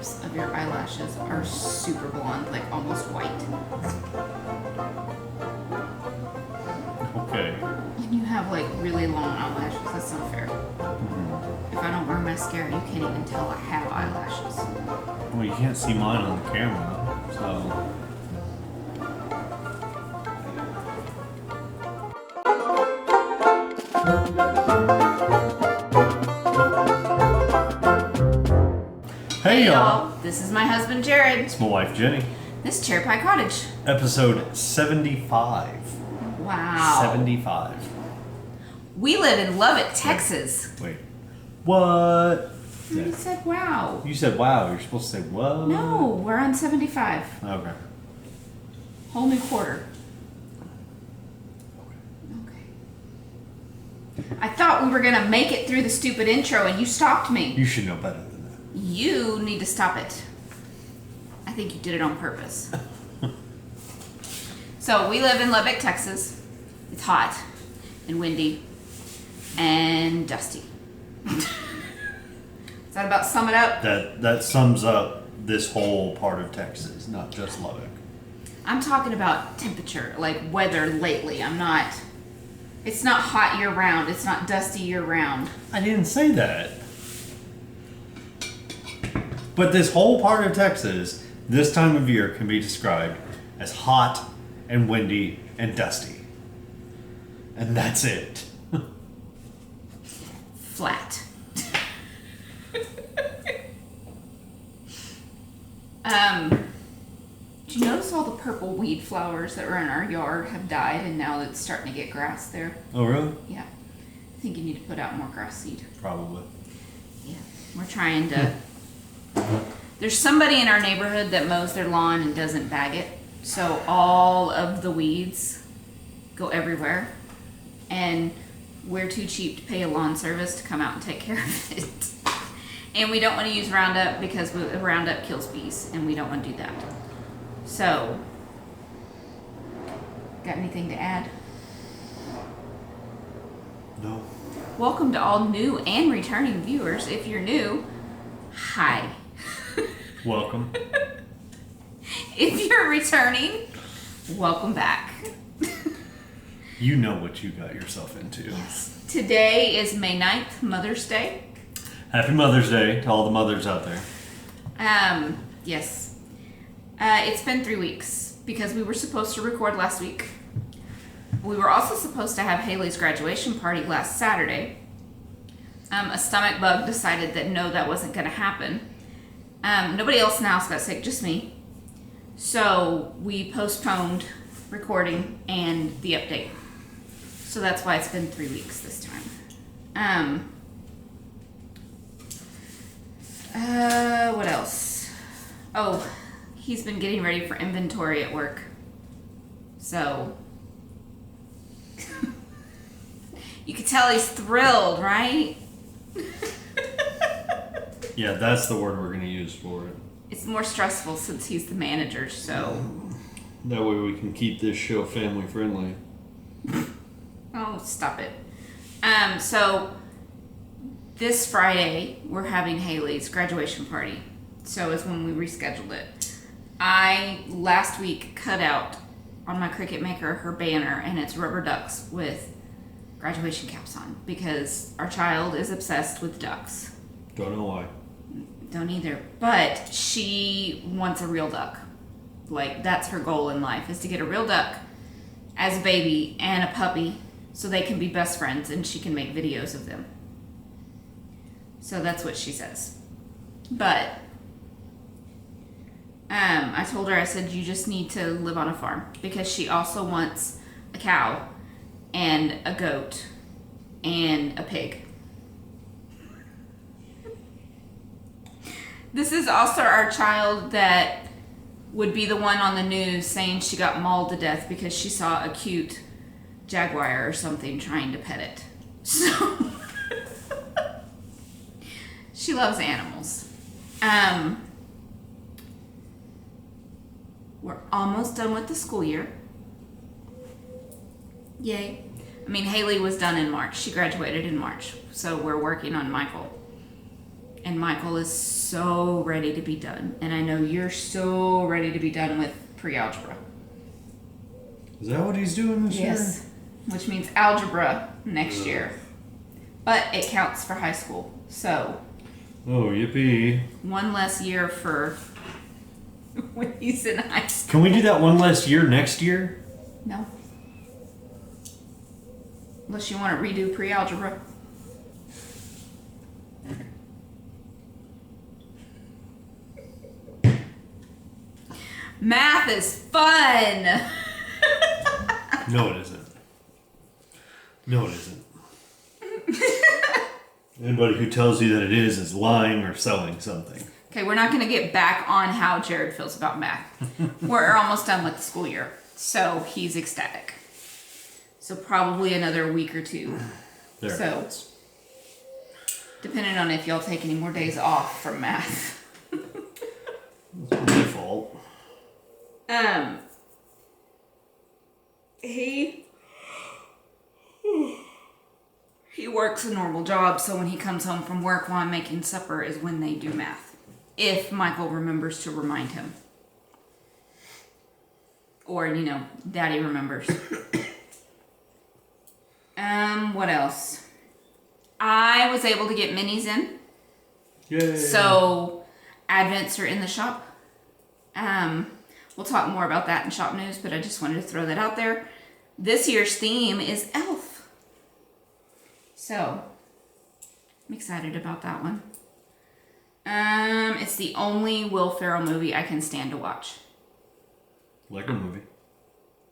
tips of your eyelashes are super blonde, like almost white. Okay. And you have like really long eyelashes. That's not fair. If I don't wear mascara, you can't even tell I have eyelashes. Well, you can't see mine on the camera, so. Hey y'all, this is my husband Jared. It's my wife Jenny. This is CherryPieCottage. Episode 75. Wow. 75. We live in Lubbock, Texas. Wait. What? You said wow. You said wow. You're supposed to say what? No, we're on 75. Okay. Whole new quarter. Okay. I thought we were going to make it through the stupid intro and you stopped me. You should know better than that. You need to stop it. I think you did it on purpose. So we live in Lubbock, Texas. It's hot and windy and dusty. Does that about sum it up? That sums up this whole part of Texas, not just Lubbock. I'm talking about temperature, like weather lately. It's not hot year round. It's not dusty year round. I didn't say that. But this whole part of Texas, this time of year, can be described as hot and windy and dusty. And that's it. Flat. Did you notice all the purple weed flowers that were in our yard have died and now it's starting to get grass there? Oh, really? Yeah. I think you need to put out more grass seed. Probably. Yeah. We're trying to... There's somebody in our neighborhood that mows their lawn and doesn't bag it. So all of the weeds go everywhere. And we're too cheap to pay a lawn service to come out and take care of it. And we don't want to use Roundup because Roundup kills bees. And we don't want to do that. So, got anything to add? No. Welcome to all new and returning viewers. If you're new, hi. Welcome. If you're returning, welcome back. You know what you got yourself into. Yes. Today is May 9th, Mother's Day. Happy Mother's Day to all the mothers out there. Yes. It's been 3 weeks because we were supposed to record last week. We were also supposed to have Haley's graduation party last Saturday. A stomach bug decided that no, that wasn't going to happen. Nobody else in the house got sick, just me. So we postponed recording and the update. So that's why it's been 3 weeks this time. What else? Oh, he's been getting ready for inventory at work. So you could tell he's thrilled, right? Yeah, that's the word we're going to use for it. It's more stressful since he's the manager, so... That way we can keep this show family friendly. Oh, stop it. So, this Friday, we're having Haley's graduation party. So is when we rescheduled it. I, last week, cut out on my Cricut Maker her banner, and it's rubber ducks with graduation caps on. Because our child is obsessed with ducks. Don't know why. Don't either. But she wants a real duck. Like, that's her goal in life, is to get a real duck as a baby and a puppy so they can be best friends and she can make videos of them. So that's what she says. But I told her, I said, you just need to live on a farm, because she also wants a cow and a goat and a pig. This is also our child that would be the one on the news saying she got mauled to death because she saw a cute jaguar or something trying to pet it. So she loves animals. We're almost done with the school year. Yay. I mean, Haley was done in March. She graduated in March. So we're working on Michael. And Michael is so ready to be done. And I know you're so ready to be done with pre-algebra. Is that what he's doing this year? Yes. Which means algebra next year. But it counts for high school. So. Oh, yippee. One less year for when he's in high school. Can we do that one less year next year? No. Unless you want to redo pre-algebra. Math is fun. No, it isn't. No, it isn't. Anybody who tells you that it is lying or selling something. Okay, we're not going to get back on how Jared feels about math. We're almost done with the school year, so he's ecstatic. So probably another week or two. There. So, depending on if y'all take any more days off from math. It's my fault. He works a normal job, so when he comes home from work while I'm making supper is when they do math. If Michael remembers to remind him. Or, Daddy remembers. What else? I was able to get minis in. Yay. So, Advents are in the shop. We'll talk more about that in shop news, but I just wanted to throw that out there. This year's theme is Elf. So, I'm excited about that one. It's the only Will Ferrell movie I can stand to watch. Like a movie.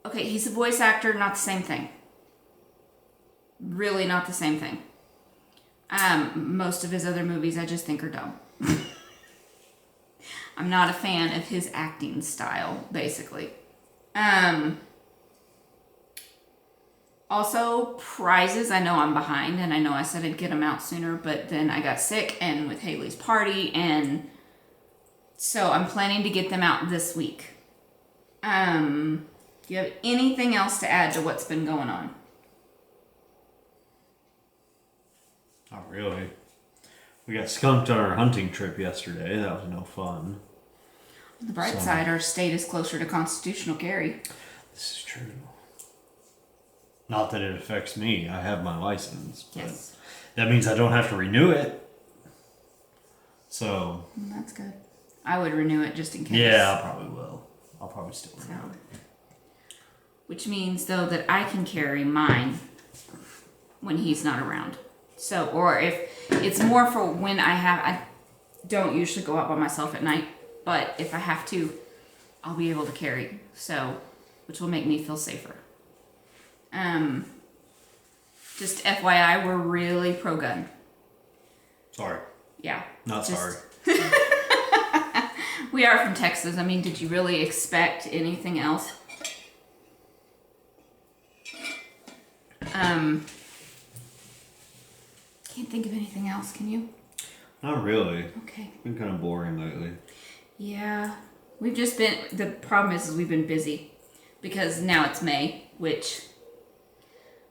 Okay, he's a voice actor, not the same thing. Really not the same thing. Most of his other movies I just think are dumb. I'm not a fan of his acting style, basically. Also, prizes. I know I'm behind, and I know I said I'd get them out sooner, but then I got sick, and with Haley's party, and so I'm planning to get them out this week. Do you have anything else to add to what's been going on? Not really. We got skunked on our hunting trip yesterday. That was no fun. On the bright side, our state is closer to constitutional carry. This is true. Not that it affects me. I have my license. But Yes. that means I don't have to renew it. So. That's good. I would renew it just in case. Yeah, I probably will. I'll probably still renew it. Which means, though, that I can carry mine when he's not around. So, or if it's more for when I don't usually go out by myself at night, but if I have to, I'll be able to carry. So, which will make me feel safer. Just FYI, we're really pro-gun. Sorry. Yeah. Not sorry. We are from Texas. I mean, did you really expect anything else? Can't think of anything else, can you? Not really. Okay. It's been kind of boring lately. Yeah. We've just been, the problem is we've been busy because now it's May, which,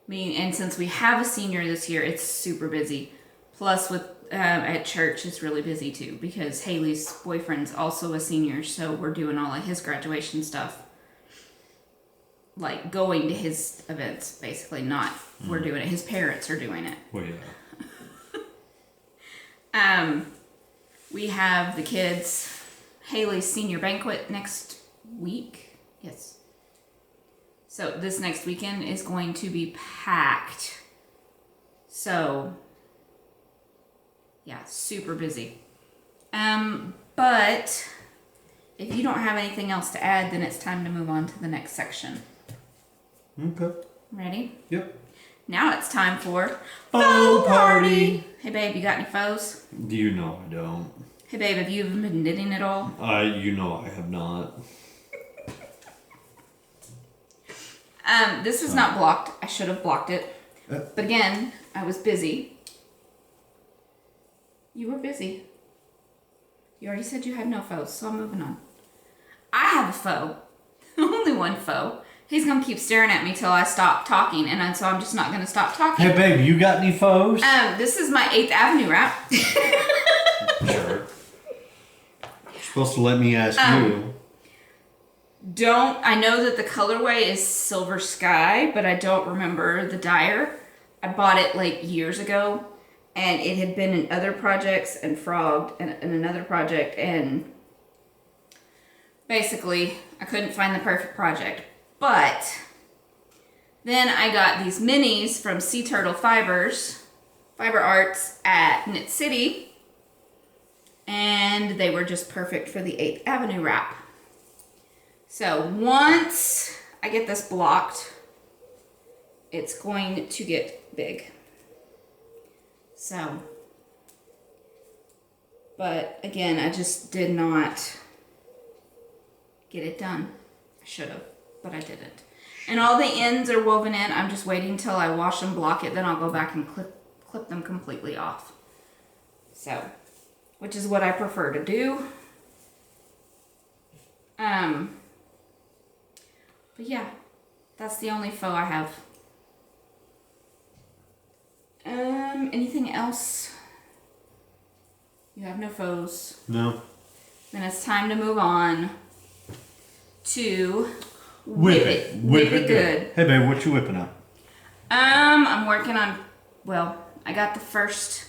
and since we have a senior this year, it's super busy. Plus with, at church, it's really busy too because Haley's boyfriend's also a senior, so we're doing all of his graduation stuff. Like going to his events, basically, not we're doing it. His parents are doing it. Well, yeah. We have the kids' Haley's senior banquet next week. Yes. So this next weekend is going to be packed. So yeah, super busy. But if you don't have anything else to add, then it's time to move on to the next section. Okay. Ready? Yep. Now it's time for Faux party. Hey babe, you got any faux? You know I don't. Hey babe, have you even been knitting at all? You know I have not. This is not blocked. I should have blocked it. But again, I was busy. You were busy. You already said you had no faux, so I'm moving on. I have a faux. Only one faux. He's gonna keep staring at me till I stop talking, and so I'm just not gonna stop talking. Hey babe, you got any faux? This is my 8th Avenue wrap. Supposed to let me ask you. I know that the colorway is Silver Sky, but I don't remember the dyer. I bought it like years ago, and it had been in other projects and frogged in another project, and basically I couldn't find the perfect project. But then I got these minis from Sea Turtle Fiber Arts at Knit City, and they were just perfect for the 8th Avenue wrap. So once I get this blocked, it's going to get big. So, but again, I just did not get it done. I should have, but I didn't. And all the ends are woven in. I'm just waiting until I wash and block it, then I'll go back and clip them completely off. So, which is what I prefer to do. But yeah, that's the only faux I have. Anything else? You have no faux. No. Then it's time to move on to Whip it good. Hey babe, what you whipping up? I'm working on, I got the first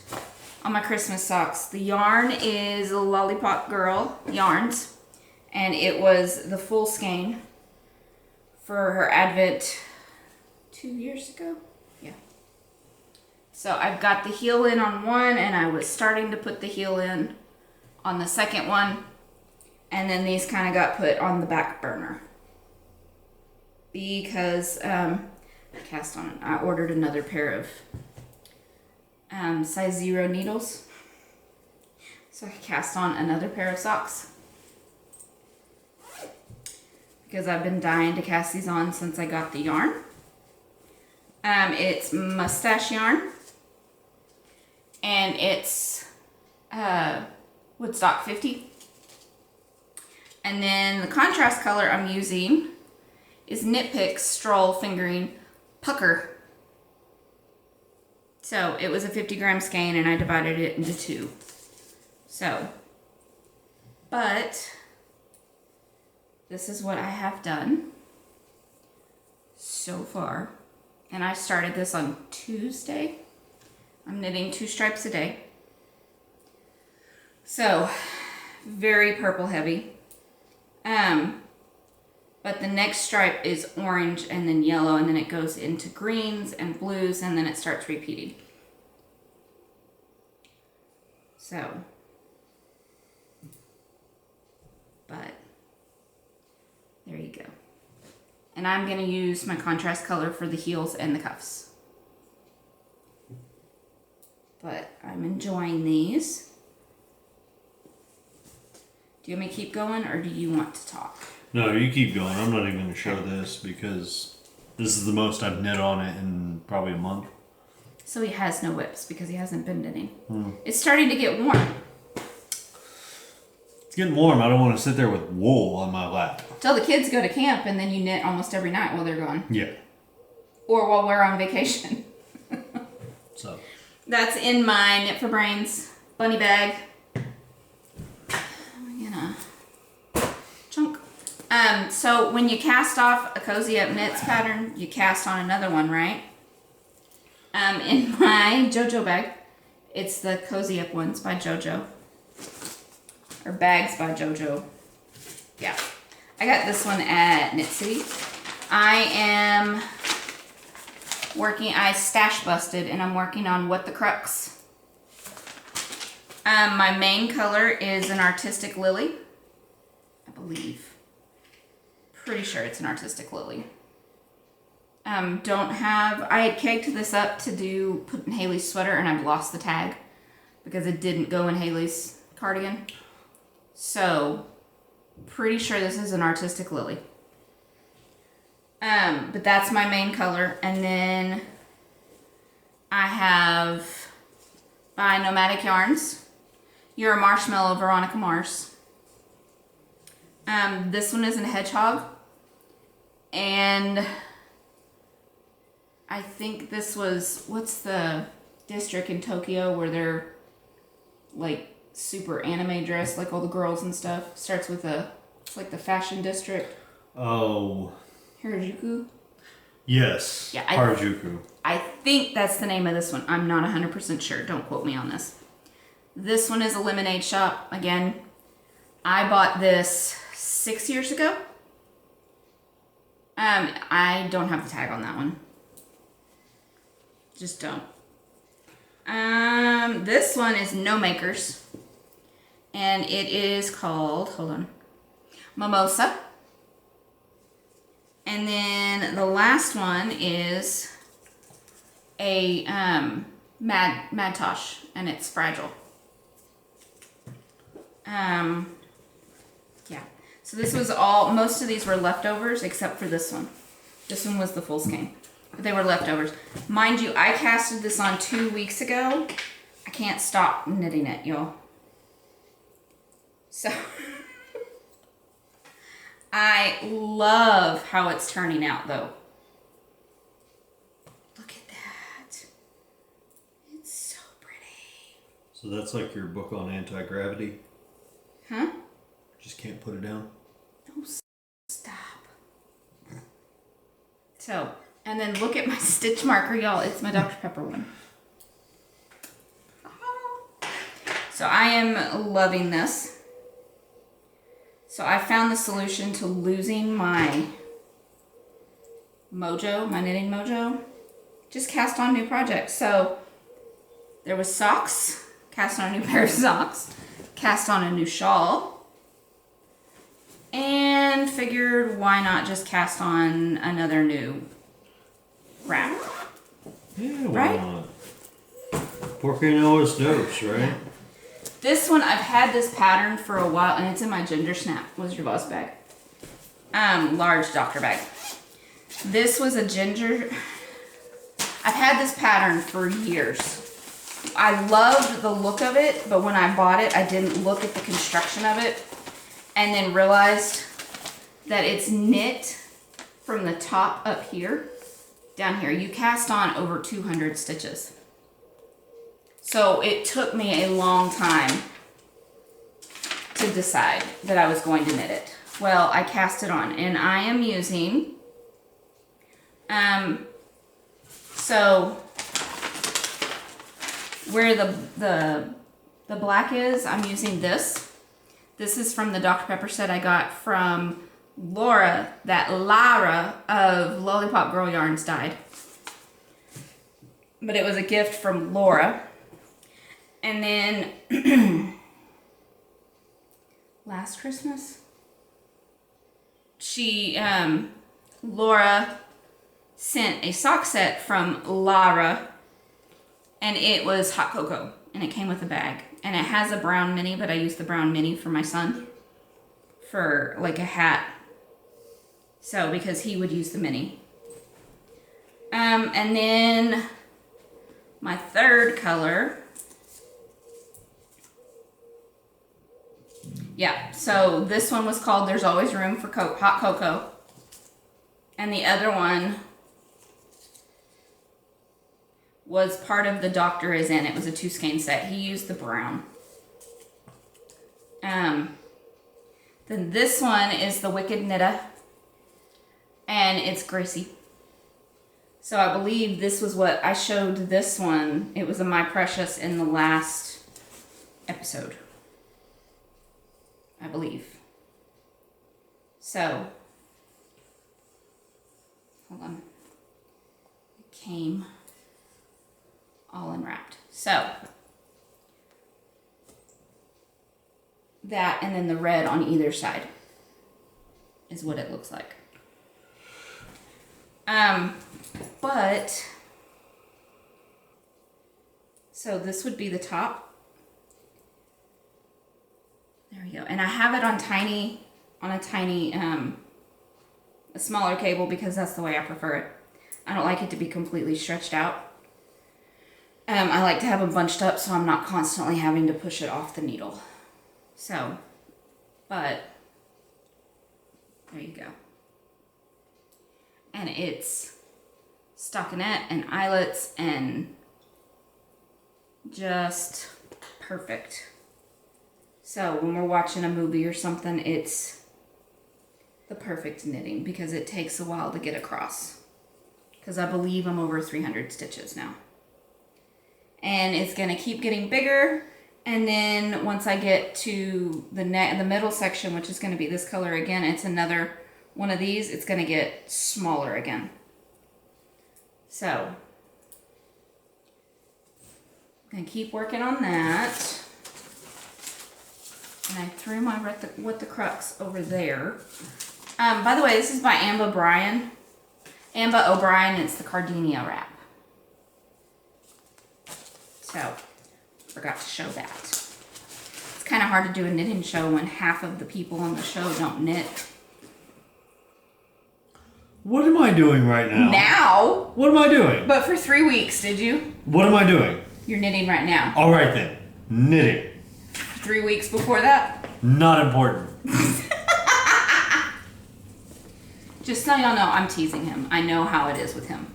on my Christmas socks. The yarn is Lollipop Girl Yarns, and it was the full skein for her Advent 2 years ago. Yeah. So I've got the heel in on one, and I was starting to put the heel in on the second one, and then these kind of got put on the back burner because I cast on it. I ordered another pair of size 0 needles, so I cast on another pair of socks because I've been dying to cast these on since I got the yarn. It's mustache yarn, and it's Woodstock 50. And then the contrast color I'm using is Knit Picks Stroll Fingering Pucker. So it was a 50-gram skein, and I divided it into 2. So, but this is what I have done so far. And I started this on Tuesday. I'm knitting 2 stripes a day. So, very purple heavy. But the next stripe is orange and then yellow, and then it goes into greens and blues, and then it starts repeating. So, but there you go. And I'm going to use my contrast color for the heels and the cuffs. But I'm enjoying these. Do you want me to keep going, or do you want to talk? No, you keep going. I'm not even going to show this because this is the most I've knit on it in probably a month. So he has no whips because he hasn't been knitting. It's starting to get warm. It's getting warm. I don't want to sit there with wool on my lap. Till the kids go to camp, and then you knit almost every night while they're gone. Yeah. Or while we're on vacation. So. That's in my Knit for Brains bunny bag. I'm gonna chunk. So when you cast off a Cozy Up Knits pattern, you cast on another one, right? In my JoJo bag, it's the Cozy Up ones by JoJo. Or bags by JoJo. Yeah. I got this one at Knit City. I stash busted, and I'm working on What the Crux. My main color is an Artistic Lily, I believe. Pretty sure it's an Artistic Lily. I had caked this up to put in Haley's sweater, and I've lost the tag because it didn't go in Haley's cardigan. So, pretty sure this is an Artistic Lily. But that's my main color. And then I have by Nomadic Yarns, You're a Marshmallow, Veronica Mars. This one is a hedgehog. And I think this was, what's the district in Tokyo where they're like super anime dress, like all the girls and stuff. Starts with it's like the fashion district. Oh. Harajuku? Yes. Yeah, Harajuku. I think that's the name of this one. I'm not 100% sure. Don't quote me on this. This one is a lemonade shop. Again, I bought this 6 years ago. I don't have the tag on that one. Just don't. This one is No Makers. And it is called, hold on, Mimosa. And then the last one is a Mad Tosh, and it's fragile. Yeah. So this was all, most of these were leftovers except for this one. This one was the full skein. But they were leftovers. Mind you, I casted this on 2 weeks ago. I can't stop knitting it, y'all. So I love how it's turning out, though. Look at that. It's so pretty. So that's like your book on anti-gravity? Huh? Just can't put it down? No, stop. So, and then look at my stitch marker, y'all. It's my Dr. Pepper one. So I am loving this. So I found the solution to losing my mojo, my knitting mojo. Just cast on new projects. So there was socks, cast on a new pair of socks, cast on a new shawl, and figured why not just cast on another new wrap. Yeah, why Right? not? Porque no es dos, right? This one, I've had this pattern for a while, and it's in my Ginger Snap Wizard Boss bag. Large doctor bag. This was a ginger... I've had this pattern for years. I loved the look of it, but when I bought it, I didn't look at the construction of it, and then realized that it's knit from the top up here, down here. You cast on over 200 stitches. So it took me a long time to decide that I was going to knit it. Well, I cast it on, and I am using, so where the black is, I'm using this. This is from the Dr. Pepper set I got from Laura, that Lara of Lollipop Girl Yarns died. But it was a gift from Laura. And then last Christmas, Laura sent a sock set from Lara, and it was hot cocoa, and it came with a bag. And it has a brown mini, but I used the brown mini for my son for like a hat. So, because he would use the mini. And then my third color, yeah, so this one was called There's Always Room for Hot Cocoa. And the other one was part of the Doctor Is In. It was a 2-skein set. He used the brown. Then this one is the Wicked Knitta. And it's Gracie. So I believe this was what I showed this one. It was a My Precious in the last episode, I believe. So, hold on. It came all unwrapped. So, that and then the red on either side is what it looks like. But, so this would be the top. There we go. And I have it on a smaller cable because that's the way I prefer it. I don't like it to be completely stretched out. I like to have them bunched up so I'm not constantly having to push it off the needle. So, but, there you go. And it's stockinette and eyelets and just perfect. So when we're watching a movie or something, it's the perfect knitting because it takes a while to get across. Because I believe I'm over 300 stitches now. And it's going to keep getting bigger. And then once I get to the middle section, which is going to be this color again, it's another one of these. It's going to get smaller again. So I'm going to keep working on that. And I threw my What the Crux over there. By the way, this is by Amba O'Brien. It's the Cardinia wrap. So, forgot to show that. It's kind of hard to do a knitting show when half of the people on the show don't knit. What am I doing right now? Now? What am I doing? But for 3 weeks, did you? What am I doing? You're knitting right now. All right then. Knitting. 3 weeks before that? Not important. Just so y'all know, I'm teasing him. I know how it is with him.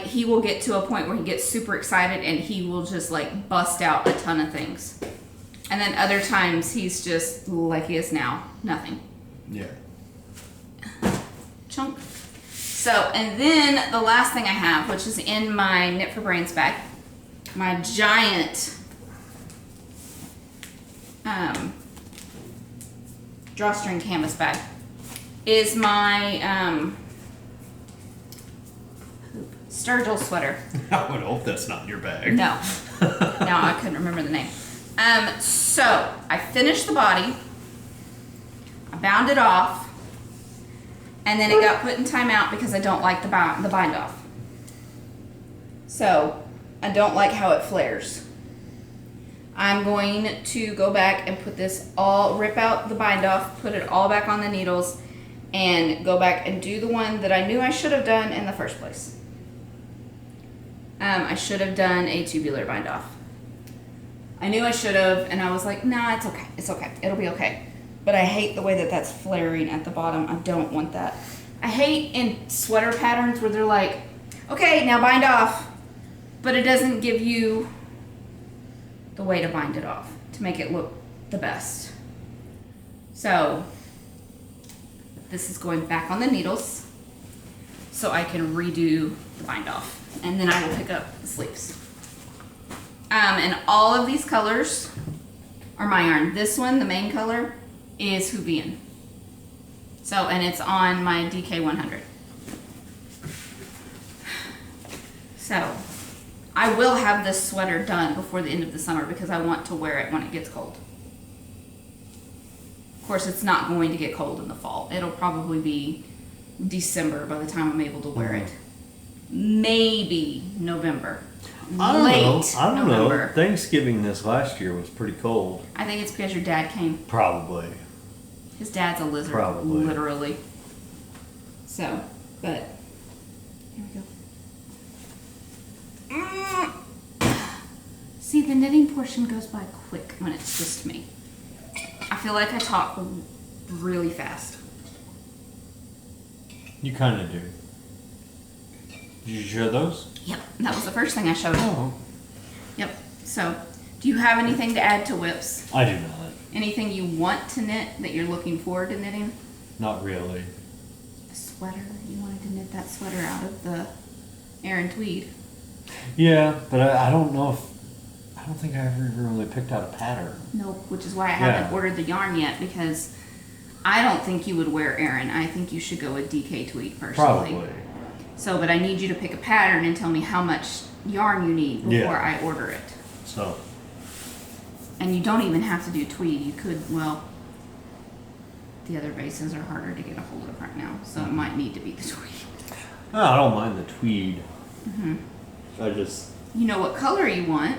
He will get to a point where he gets super excited and he will just like bust out a ton of things. And then other times he's just like he is now, nothing. Yeah. Chunk. So, and then the last thing I have, which is in my Knit for Brains bag, my giant drawstring canvas bag, is my Sturgill sweater. I would hope that's not in your bag. No. No, I couldn't remember the name. So I finished the body. I bound it off. And then it got put in timeout because I don't like the bind off. So I don't like how it flares. I'm going to go back and rip out the bind off, put it all back on the needles, and go back and do the one that I knew I should have done in the first place. I should have done a tubular bind off. I knew I should have, and I was like, nah, it's okay. It's okay. It'll be okay. But I hate the way that that's flaring at the bottom. I don't want that. I hate in sweater patterns where they're like, okay, now bind off. But it doesn't give you the way to bind it off to make it look the best. So this is going back on the needles so I can redo the bind off. And then I will pick up the sleeves. And all of these colors are my yarn. This one, the main color, is Hoovian. So, and it's on my DK 100. So, I will have this sweater done before the end of the summer because I want to wear it when it gets cold. Of course, it's not going to get cold in the fall. It'll probably be December by the time I'm able to wear it. Maybe November. I don't know. November. Thanksgiving this last year was pretty cold. I think it's because your dad came. Probably. His dad's a lizard. Probably. Literally. So, but here we go. See, the knitting portion goes by quick when it's just me. I feel like I talk really fast. You kind of do. Did you share those? Yep, that was the first thing I showed you. Oh. Yep. So, do you have anything to add to WIPs? I do not. Anything you want to knit that you're looking forward to knitting? Not really. A sweater. You wanted to knit that sweater out of the Aran tweed. Yeah, but I don't know if... I don't think I ever really picked out a pattern. Nope, which is why I haven't ordered the yarn yet, because I don't think you would wear Aran. I think you should go with DK tweed personally. Probably. So, but I need you to pick a pattern and tell me how much yarn you need before I order it. So... And you don't even have to do tweed. You could, well, the other bases are harder to get a hold of right now, so it might need to be the tweed. No, I don't mind the tweed. Mm-hmm. I just... You know what color you want.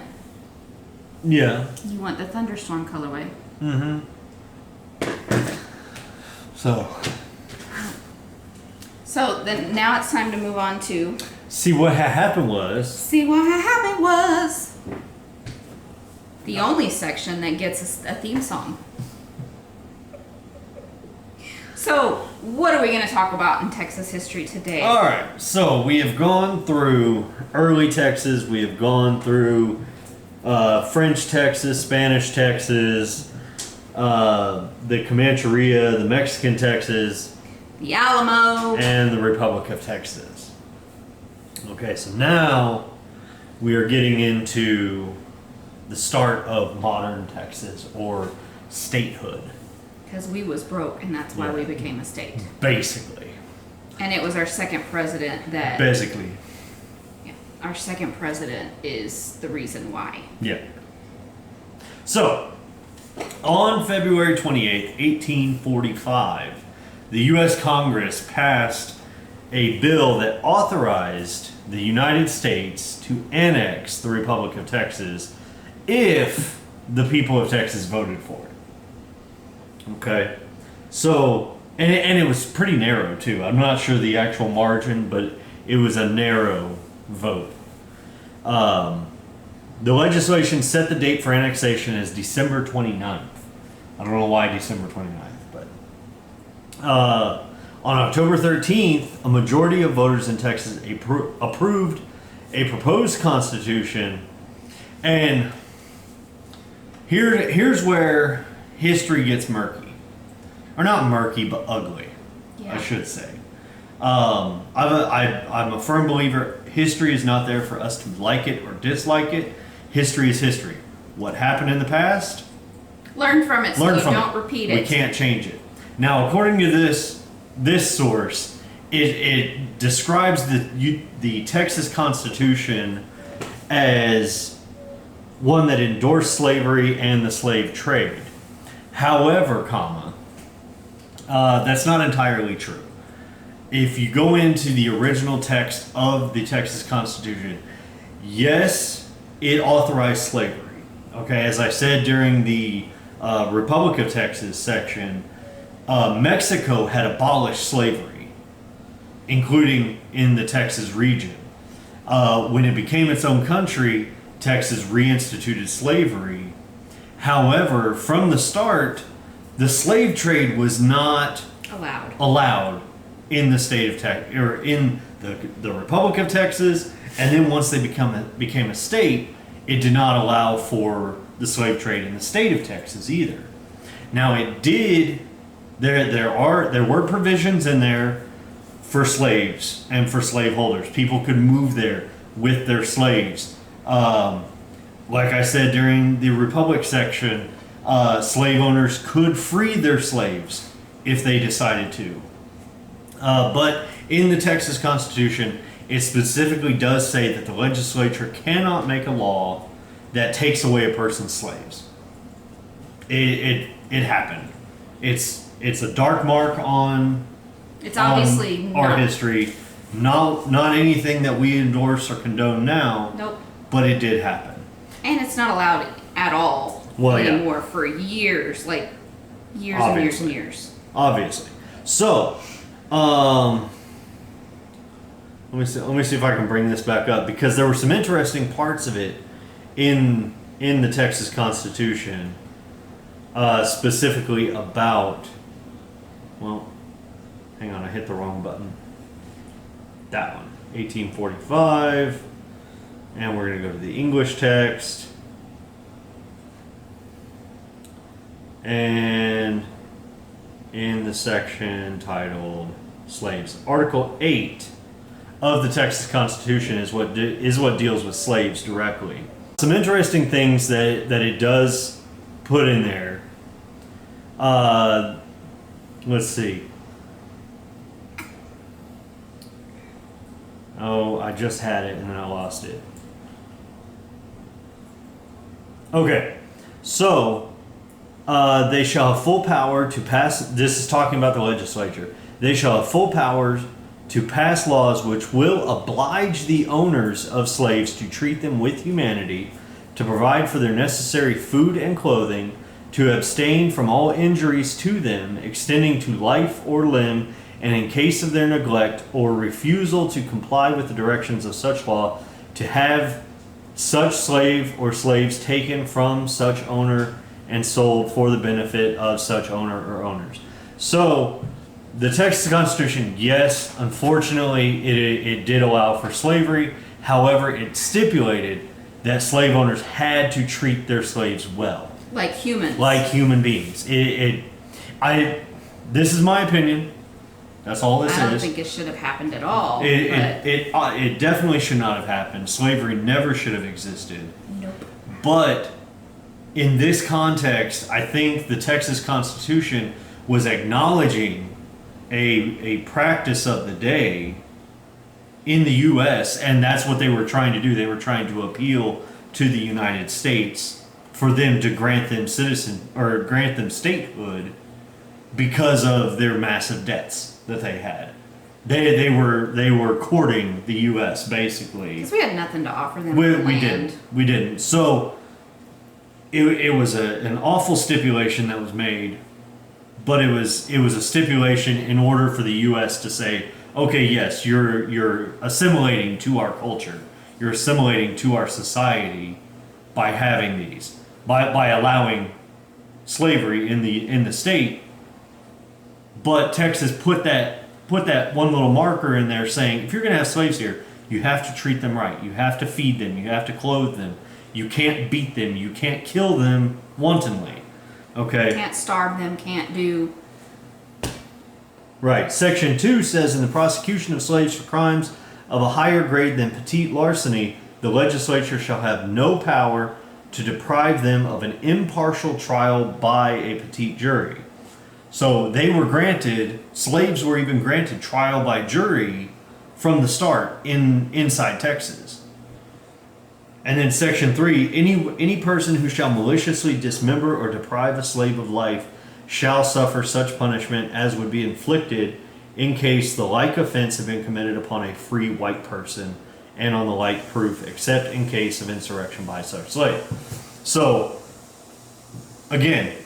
Yeah. You want the thunderstorm colorway. Mm-hmm. So then now it's time to move on to... See what happened was... The only section that gets us a theme song. So, what are we going to talk about in Texas history today? Alright, so we have gone through early Texas, we have gone through French Texas, Spanish Texas, the Comancheria, the Mexican Texas, The Alamo. and the Republic of Texas. Okay, so now we are getting into the start of modern Texas, or statehood. Because we was broke, and that's why we became a state. Basically. And it was our second president that... Basically. Yeah, our second president is the reason why. Yeah. So, on February 28th, 1845, the U.S. Congress passed a bill that authorized the United States to annex the Republic of Texas if the people of Texas voted for it. Okay? So, and it was pretty narrow, too. I'm not sure the actual margin, but it was a narrow vote. The legislation set the date for annexation as December 29th. I don't know why December 29th, but... on October 13th, a majority of voters in Texas approved a proposed constitution. And here's where history gets murky. Or not murky, but ugly, I should say. I'm a firm believer history is not there for us to like it or dislike it. History is history. What happened in the past? Learn from it so you don't repeat it. We can't change it. Now, according to this source, it describes the Texas Constitution as one that endorsed slavery and the slave trade. However, that's not entirely true. If you go into the original text of the Texas Constitution, yes, it authorized slavery. Okay, as I said during the Republic of Texas section, Mexico had abolished slavery, including in the Texas region. When it became its own country, Texas reinstituted slavery. However, from the start, the slave trade was not allowed in the state of Texas, or in the Republic of Texas. And then once they became a state, it did not allow for the slave trade in the state of Texas either. Now it did. There were provisions in there for slaves and for slaveholders. People could move there with their slaves. Like I said during the Republic section, slave owners could free their slaves if they decided to. But in the Texas Constitution, it specifically does say that the legislature cannot make a law that takes away a person's slaves. It happened. It's a dark mark on obviously our history. Not anything that we endorse or condone now. Nope. But it did happen. And it's not allowed at all anymore for years, like years and years and years. Obviously. So, let me see if I can bring this back up, because there were some interesting parts of it in the Texas Constitution, specifically about. Well, hang on, I hit the wrong button. That one, 1845, and we're going to go to the English text, and in the section titled Slaves, Article 8 of the Texas Constitution is what deals with slaves directly. Some interesting things that it does put in there. Let's see. Oh, I just had it and then I lost it. Okay, so they shall have full power to pass. This is talking about the legislature. They shall have full powers to pass laws which will oblige the owners of slaves to treat them with humanity, to provide for their necessary food and clothing, to abstain from all injuries to them, extending to life or limb, and in case of their neglect or refusal to comply with the directions of such law, to have such slave or slaves taken from such owner and sold for the benefit of such owner or owners. So, the Texas Constitution, yes, unfortunately, it did allow for slavery. However, it stipulated that slave owners had to treat their slaves well, Like humans. like human beings. This is my opinion. That's all this is. I don't think it should have happened at all. It definitely should not have happened. Slavery never should have existed. Nope. But in this context, I think the Texas Constitution was acknowledging a practice of the day in the U.S., and that's what they were trying to do. They were trying to appeal to the United States for them to grant them grant them statehood because of their massive debts that they had. They were courting the U.S. basically. Because we had nothing to offer them. We didn't. So it was an awful stipulation that was made, but it was a stipulation in order for the U.S. to say, okay, yes, you're assimilating to our culture, you're assimilating to our society by having these, by allowing slavery in the state. But Texas put that one little marker in there saying, if you're going to have slaves here, you have to treat them right. You have to feed them. You have to clothe them. You can't beat them. You can't kill them wantonly. Okay? Can't starve them. Can't do... Right. Section 2 says, in the prosecution of slaves for crimes of a higher grade than petite larceny, the legislature shall have no power to deprive them of an impartial trial by a petite jury. So they were granted, slaves were even granted trial by jury from the start inside Texas. And then section 3, any person who shall maliciously dismember or deprive a slave of life shall suffer such punishment as would be inflicted in case the like offense had been committed upon a free white person and on the like proof, except in case of insurrection by such slave. So, again,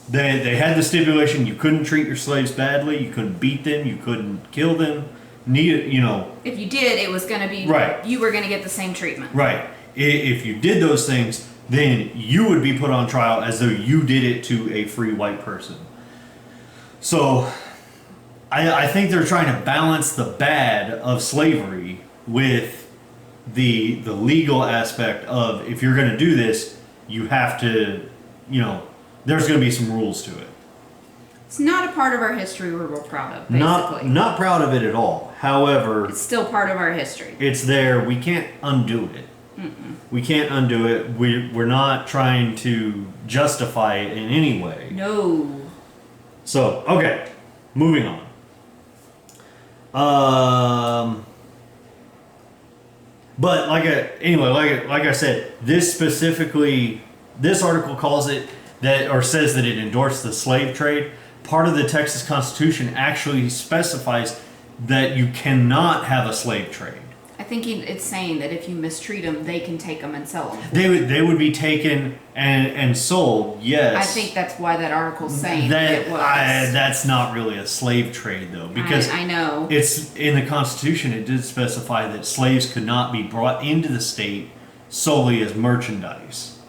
they had the stipulation you couldn't treat your slaves badly, you couldn't beat them, you couldn't kill them. If you did, it was going to be... Right. You were going to get the same treatment. Right. If you did those things, then you would be put on trial as though you did it to a free white person. So, I think they're trying to balance the bad of slavery with the legal aspect of, if you're going to do this, you have to, there's going to be some rules to it. It's not a part of our history we're real proud of, basically. Not proud of it at all. However... It's still part of our history. It's there. We can't undo it. Mm-mm. We can't undo it. We're not trying to justify it in any way. No. So, okay. Moving on. But like I said, this article calls it that, or says that it endorsed the slave trade. Part of the Texas Constitution actually specifies that you cannot have a slave trade. I think it's saying that if you mistreat them, they can take them and sell them. They would be taken and sold. Yes. I think that's why that article's saying that it was. That's not really a slave trade though, because I know it's in the Constitution. It did specify that slaves could not be brought into the state solely as merchandise.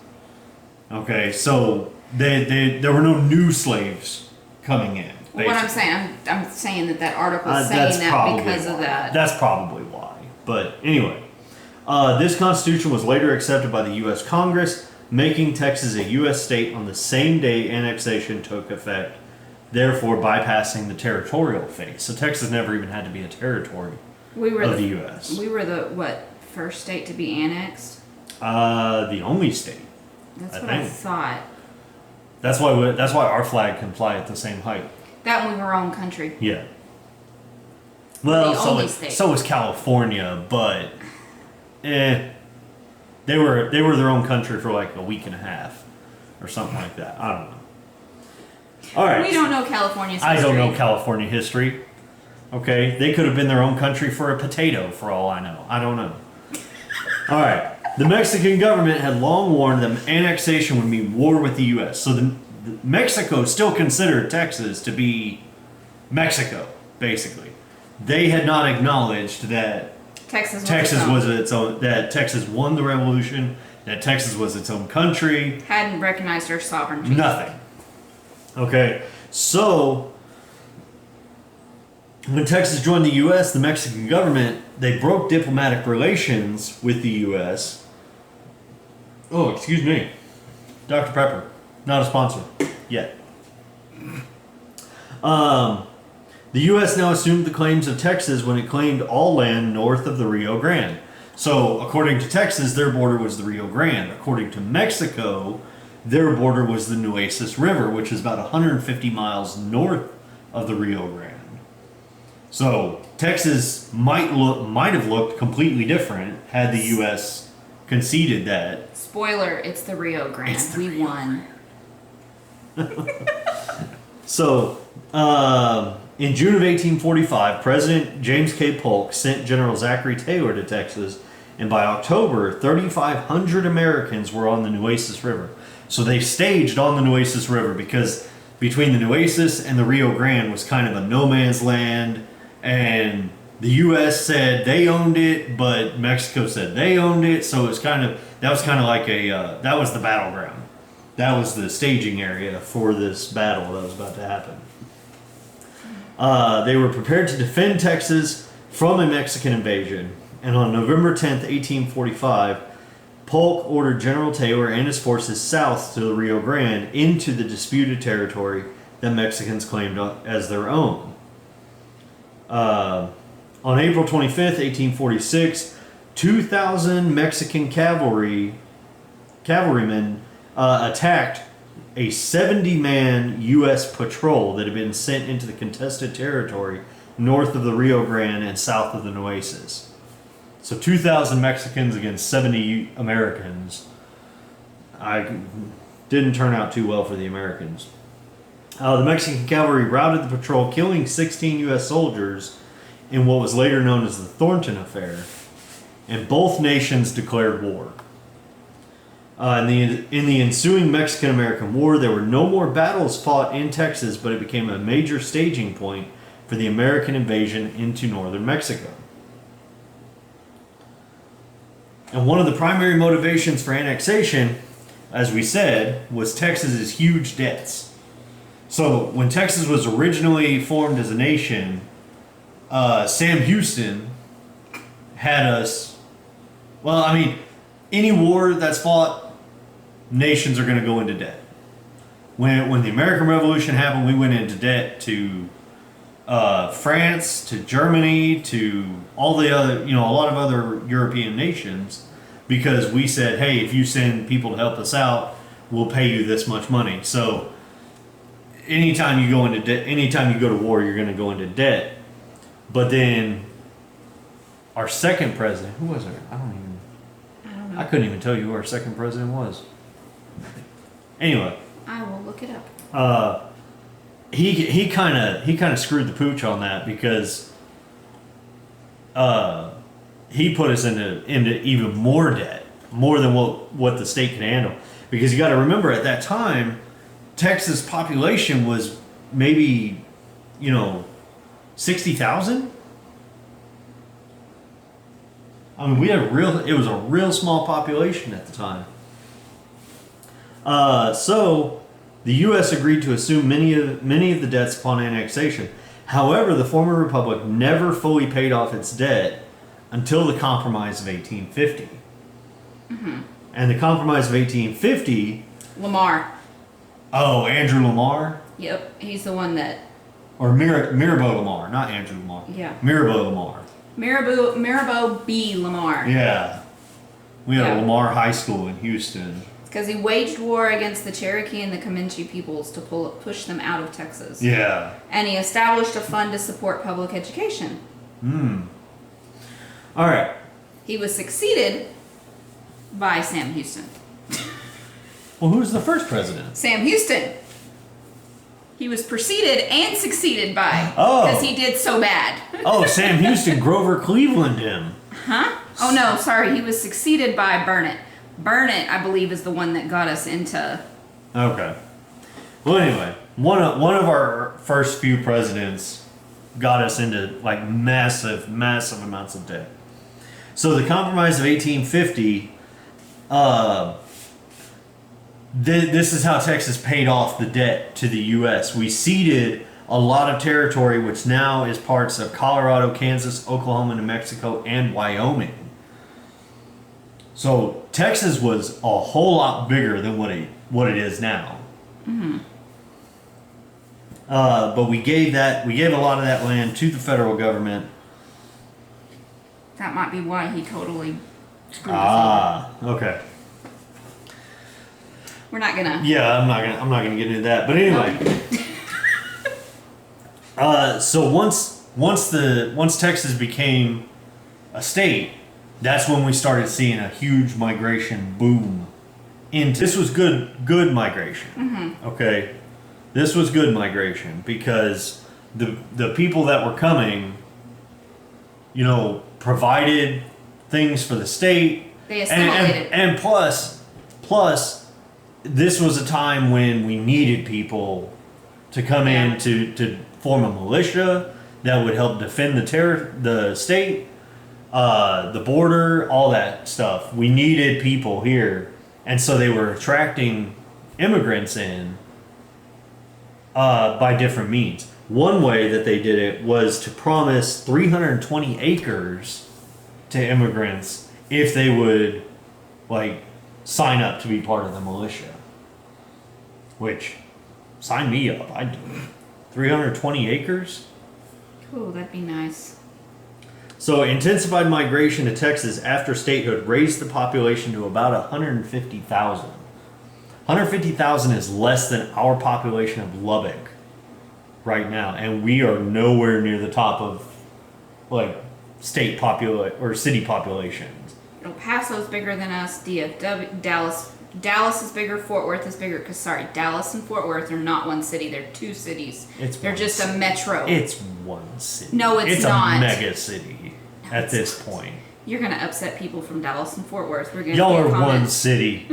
Okay, so there were no new slaves coming in. Well, what I'm saying that article's saying that's that because why. of that. That's probably why. But anyway, this constitution was later accepted by the U.S. Congress, making Texas a U.S. state on the same day annexation took effect, therefore bypassing the territorial phase. So Texas never even had to be a territory of the U.S. We were the, first state to be annexed? The only state. That's what I thought. That's why our flag can fly at the same height. That when we were our own country. Yeah. Well, so was California, but they were their own country for like a week and a half or something like that. I don't know. All right. We don't know California's history. I don't know California history. Okay, they could have been their own country for a potato, for all I know. I don't know. All right. The Mexican government had long warned them annexation would mean war with the U.S. So Mexico still considered Texas to be Mexico, basically. They had not acknowledged that Texas was its own. That Texas won the revolution. That Texas was its own country. Hadn't recognized their sovereignty. Nothing. Okay, so when Texas joined the U.S., the Mexican government, they broke diplomatic relations with the U.S. Oh, excuse me. Dr. Pepper. Not a sponsor. Yet. The U.S. now assumed the claims of Texas when it claimed all land north of the Rio Grande. So, according to Texas, their border was the Rio Grande. According to Mexico, their border was the Nueces River, which is about 150 miles north of the Rio Grande. So, Texas might have looked completely different had the U.S. conceded that. Spoiler, it's the Rio Grande. We won. So, in June of 1845, President James K. Polk sent General Zachary Taylor to Texas, and by October, 3,500 Americans were on the Nueces River. So they staged on the Nueces River because between the Nueces and the Rio Grande was kind of a no man's land, and the U.S. said they owned it, but Mexico said they owned it. So it was that was the battleground. That was the staging area for this battle that was about to happen. They were prepared to defend Texas from a Mexican invasion, and on November 10th, 1845, Polk ordered General Taylor and his forces south to the Rio Grande into the disputed territory that Mexicans claimed as their own. On April 25th, 1846, 2,000 Mexican cavalrymen attacked a 70-man U.S. patrol that had been sent into the contested territory north of the Rio Grande and south of the Nueces. So 2,000 Mexicans against 70 Americans. Didn't turn out too well for the Americans. The Mexican cavalry routed the patrol, killing 16 U.S. soldiers in what was later known as the Thornton Affair, and both nations declared war. In the ensuing Mexican-American War, there were no more battles fought in Texas, but it became a major staging point for the American invasion into northern Mexico. And one of the primary motivations for annexation, as we said, was Texas's huge debts. So when Texas was originally formed as a nation, Sam Houston had us... Well, I mean, any war that's fought, nations are going to go into debt. When the American Revolution happened, we went into debt to France, to Germany, to all the other, a lot of other European nations, because we said, hey, if you send people to help us out, we'll pay you this much money. So anytime you go into debt, anytime you go to war, you're going to go into debt. But then our second president, who was it? I don't know. I couldn't even tell you who our second president was. Anyway, I will look it up. He kind of screwed the pooch on that because he put us into even more debt, more than what the state could handle. Because you got to remember, at that time, Texas population was maybe 60,000. I mean, it was a real small population at the time. So the U.S. agreed to assume many of the debts upon annexation. However, the former republic never fully paid off its debt until the Compromise of 1850. Mm-hmm. And the Compromise of 1850... Lamar. Oh, Andrew Lamar? Yep, he's the one that... Or Mirabeau Lamar, not Andrew Lamar. Yeah. Mirabeau Lamar. Mirabeau B. Lamar. Yeah. We had a Lamar High School in Houston. Because he waged war against the Cherokee and the Comanche peoples to push them out of Texas. Yeah. And he established a fund to support public education. All right. He was succeeded by Sam Houston. Well, who's the first president? Sam Houston. He was preceded and succeeded by. Oh. Because he did so bad. Oh, Sam Houston, Grover Cleveland him. Huh? Oh, no, sorry. He was succeeded by Burnett. Burnett, I believe, is the one that got us into... Okay. Well, anyway, one of our first few presidents got us into, massive amounts of debt. So the Compromise of 1850, this is how Texas paid off the debt to the U.S. We ceded a lot of territory, which now is parts of Colorado, Kansas, Oklahoma, New Mexico, and Wyoming. So Texas was a whole lot bigger than what it is now. Mm-hmm. But we gave a lot of that land to the federal government. That might be why he totally screwed us over. Okay. We're not gonna. Yeah, I'm not gonna get into that. But anyway. So once Texas became a state, that's when we started seeing a huge migration boom. This was good migration. Mm-hmm. Okay, this was good migration because the people that were coming, provided things for the state. They assimilated. And plus, this was a time when we needed people to come in to form a militia that would help defend the state, the border, all that stuff. We needed people here, and so they were attracting immigrants in by different means. One way that they did it was to promise 320 acres to immigrants if they would, sign up to be part of the militia. Which, sign me up, I'd do it. 320 acres? Ooh, that'd be nice. So, intensified migration to Texas after statehood raised the population to about 150,000. 150,000 is less than our population of Lubbock right now, and we are nowhere near the top of state or city populations. El Paso's bigger than us. DFW, Dallas is bigger. Fort Worth is bigger. Dallas and Fort Worth are not one city. They're two cities. They're just a metro. It's one city. No, it's not. It's a mega city at this point. You're gonna upset people from Dallas and Fort Worth. We're gonna. Y'all are one city.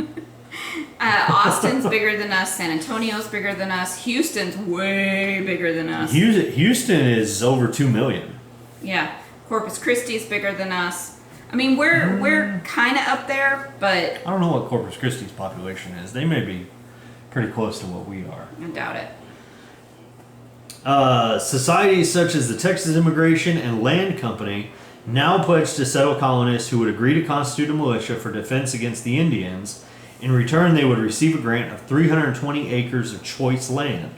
Austin's bigger than us. San Antonio's bigger than us. Houston's way bigger than us. Houston is over 2 million. Yeah. Corpus Christi's bigger than us. I mean, we're kind of up there, but I don't know what Corpus Christi's population is. They may be pretty close to what we are. I doubt it. Societies such as the Texas Immigration and Land Company now pledge to settle colonists who would agree to constitute a militia for defense against the Indians. In return, they would receive a grant of 320 acres of choice land.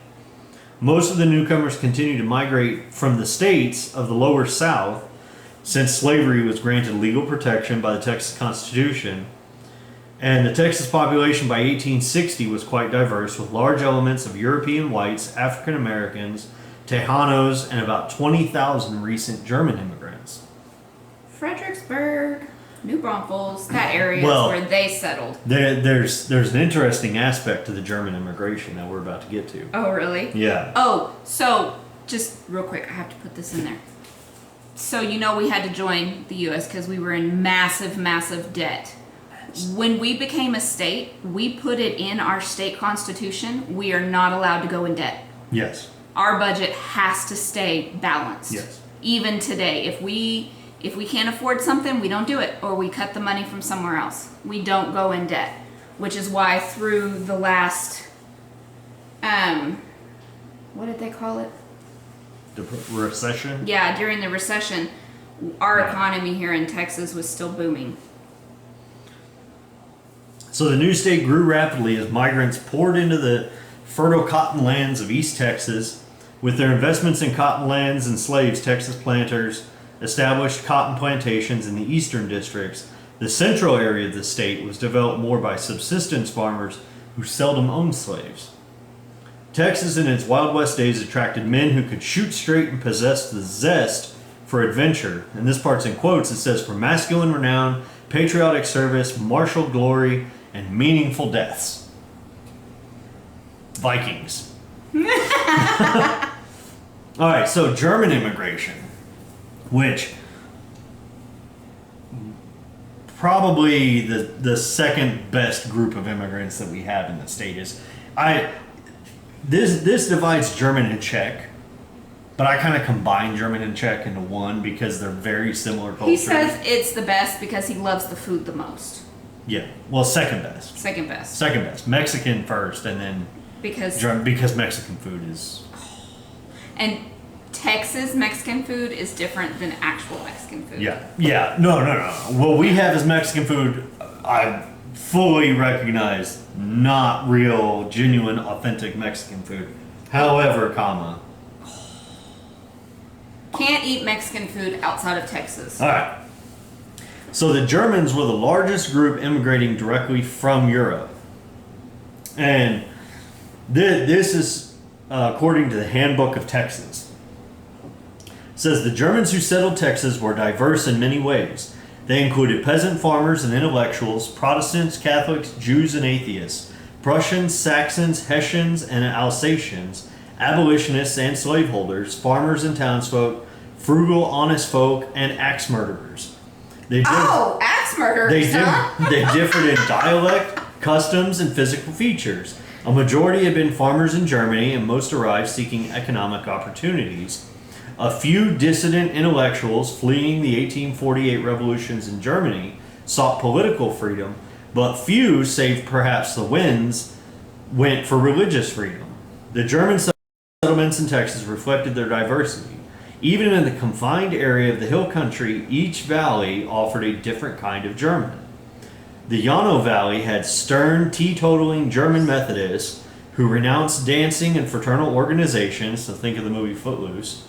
Most of the newcomers continued to migrate from the states of the lower South, since slavery was granted legal protection by the Texas Constitution. And the Texas population by 1860 was quite diverse, with large elements of European whites, African Americans, Tejanos, and about 20,000 recent German immigrants. Fredericksburg, New Braunfels, that area is where they settled. There's an interesting aspect to the German immigration that we're about to get to. Oh, really? Yeah. Oh, so just real quick, I have to put this in there. So we had to join the U.S. because we were in massive, massive debt. When we became a state, we put it in our state constitution. We are not allowed to go in debt. Yes. Our budget has to stay balanced. Yes. Even today, if we can't afford something, we don't do it, or we cut the money from somewhere else. We don't go in debt, which is why through the last, what did they call it? The recession? Yeah, during the recession, our economy here in Texas was still booming. So the new state grew rapidly as migrants poured into the fertile cotton lands of East Texas. With their investments in cotton lands and slaves, Texas planters established cotton plantations in the eastern districts. The central area of the state was developed more by subsistence farmers who seldom owned slaves. Texas in its Wild West days attracted men who could shoot straight and possessed the zest for adventure. And this part's in quotes. It says, for masculine renown, patriotic service, martial glory, and meaningful deaths. Vikings. All right, so German immigration, which probably the second best group of immigrants that we have in the state is this divides German and Czech, but I kind of combine German and Czech into one because they're very similar cultures. He says it's the best because he loves the food the most. Yeah, well, second best. Second best. Second best. Mexican first, and then because Mexican food is. And Texas Mexican food is different than actual Mexican food. Yeah. No. What we have is Mexican food I fully recognize not real, genuine, authentic Mexican food. However, Can't eat Mexican food outside of Texas. all right. So the Germans were the largest group immigrating directly from Europe. And this is according to the Handbook of Texas. It says the Germans who settled Texas were diverse in many ways. They included peasant farmers and intellectuals, Protestants, Catholics, Jews, and atheists, Prussians, Saxons, Hessians, and Alsatians, abolitionists and slaveholders, farmers and townsfolk, frugal, honest folk, and axe murderers. Axe murderers, They differed in dialect, customs, and physical features. A majority had been farmers in Germany, and most arrived seeking economic opportunities. A few dissident intellectuals fleeing the 1848 revolutions in Germany sought political freedom, but few, save perhaps the winds, went for religious freedom. The German settlements in Texas reflected their diversity. Even in the confined area of the hill country, each valley offered a different kind of German. The Llano Valley had stern, teetotaling German Methodists who renounced dancing and fraternal organizations, so think of the movie Footloose.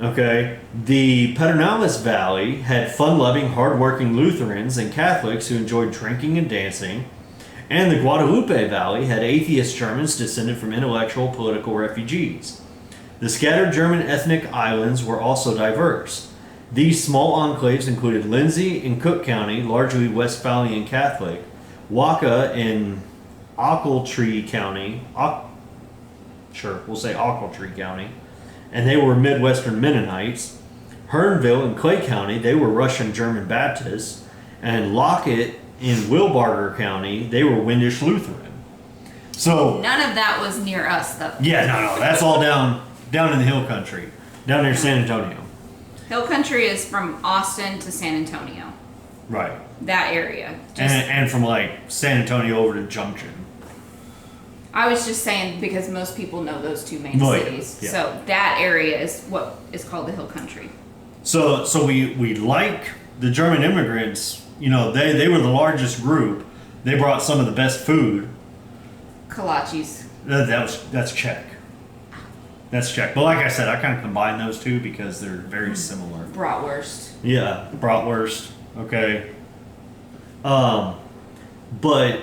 Okay. The Pedernales Valley had fun-loving, hard-working Lutherans and Catholics who enjoyed drinking and dancing. And the Guadalupe Valley had atheist Germans descended from intellectual political refugees. The scattered German ethnic islands were also diverse. These small enclaves included Lindsay in Cook County, largely Westphalian Catholic, Waka in Ochiltree County, Ochiltree County, and they were Midwestern Mennonites. Hearnville in Clay County, they were Russian German Baptists, and Lockett in Wilbarger County, they were Windish Lutheran. So none of that was near us, though. yeah, no, that's all down in the hill country, down near San Antonio. Hill country is from Austin to San Antonio. Right. That area. And from like San Antonio over to Junction. I was just saying because most people know those two main Right, cities. yeah. So that area is what is called the hill country. So we like the German immigrants, they were the largest group. They brought some of the best food. Kolaches. That's Czech. That's Czech. But like I said, I kind of combine those two because they're very similar. Bratwurst. Yeah, bratwurst. Okay. But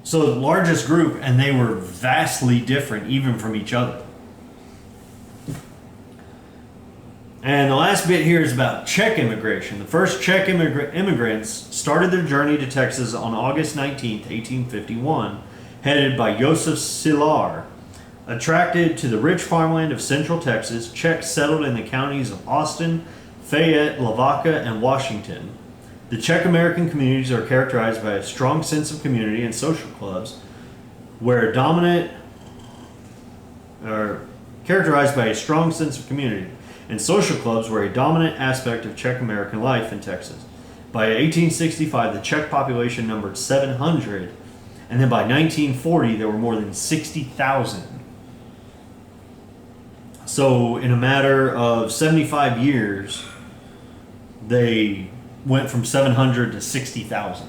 so the largest group, and they were vastly different even from each other. And the last bit here is about Czech immigration. The first Czech immigrants started their journey to Texas on August 19th, 1851, headed by Josef Silar. Attracted to the rich farmland of central Texas, Czechs settled in the counties of Austin, Fayette, Lavaca, and Washington. The Czech American communities are characterized by a strong sense of community and social clubs, characterized by a strong sense of community, and social clubs were a dominant aspect of Czech American life in Texas. By 1865, the Czech population numbered 700, and then by 1940, there were more than 60,000. So, in a matter of 75 years, they went from 700 to 60,000.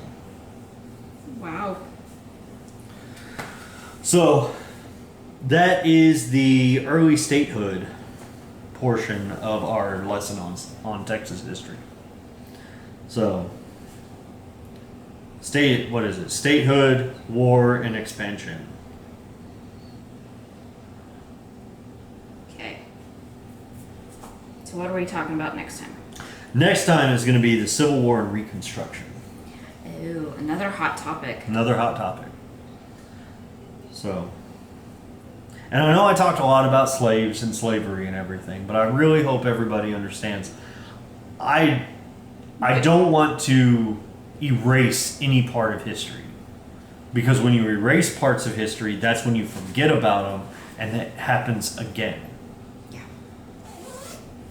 Wow. So, that is the early statehood portion of our lesson on Texas history. So, statehood, war, and expansion. Okay. So what are we talking about next time? Next time is going to be the Civil War and Reconstruction. Ooh, another hot topic. Another hot topic. So, and I know I talked a lot about slaves and slavery and everything, but I really hope everybody understands. I don't want to erase any part of history, because when you erase parts of history, that's when you forget about them, and that happens again. Yeah.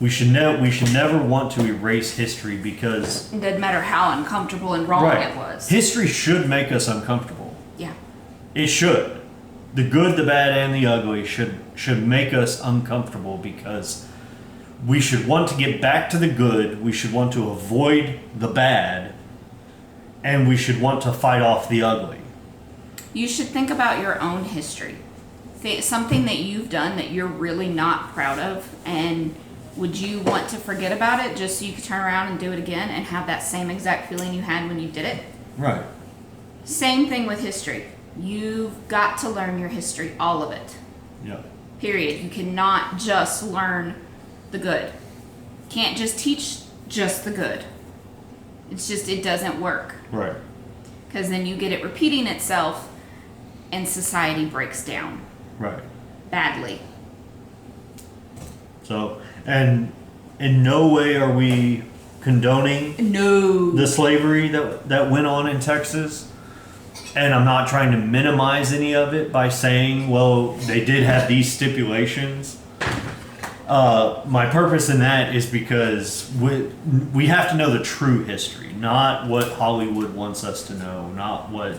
We should never want to erase history, because It doesn't matter how uncomfortable and wrong right, it was. history should make us uncomfortable. Yeah. It should. The good, the bad, and the ugly should make us uncomfortable, because we should want to get back to the good. We should want to avoid the bad, and we should want to fight off the ugly. You should think about your own history. Something that you've done that you're really not proud of, and would you want to forget about it just so you could turn around and do it again and have that same exact feeling you had when you did it? Right. Same thing with history. You've got to learn your history, all of it. Yeah. Period. You cannot just learn the good. Can't just teach just the good. It's just, it doesn't work. Right. Because then you get it repeating itself and society breaks down. Right. Badly. So, and in no way are we condoning the slavery that went on in Texas. And I'm not trying to minimize any of it by saying, well, they did have these stipulations. My purpose in that is because we have to know the true history, not what Hollywood wants us to know, not what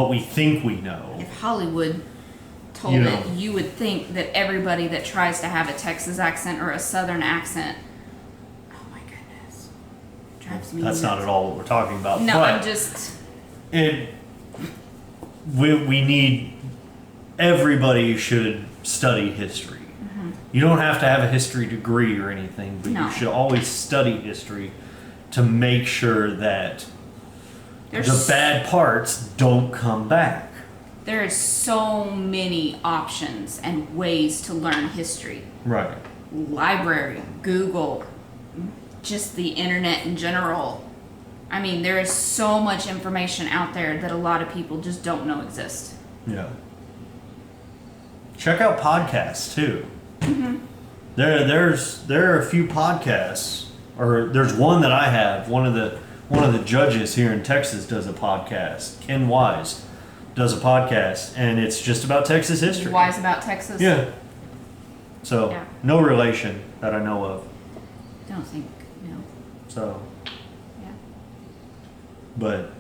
we think we know. If Hollywood told it, you would think that everybody that tries to have a Texas accent or a Southern accent, oh my goodness, drives me nuts. That's not at all what we're talking about. No, but I'm just... we need, everybody should study history. Mm-hmm. You don't have to have a history degree or anything, but you should always study history to make sure that the bad parts don't come back. There are so many options and ways to learn history. Right. Library, Google, just the internet in general. I mean, there is so much information out there that a lot of people just don't know exist. Yeah. Check out podcasts too. Mm-hmm. There are a few podcasts, or there's one that I have. One of the judges here in Texas does a podcast. Ken Wise does a podcast, and it's just about Texas history. Wise about Texas? Yeah. So no relation that I know of. Don't think, no. So. Yeah. But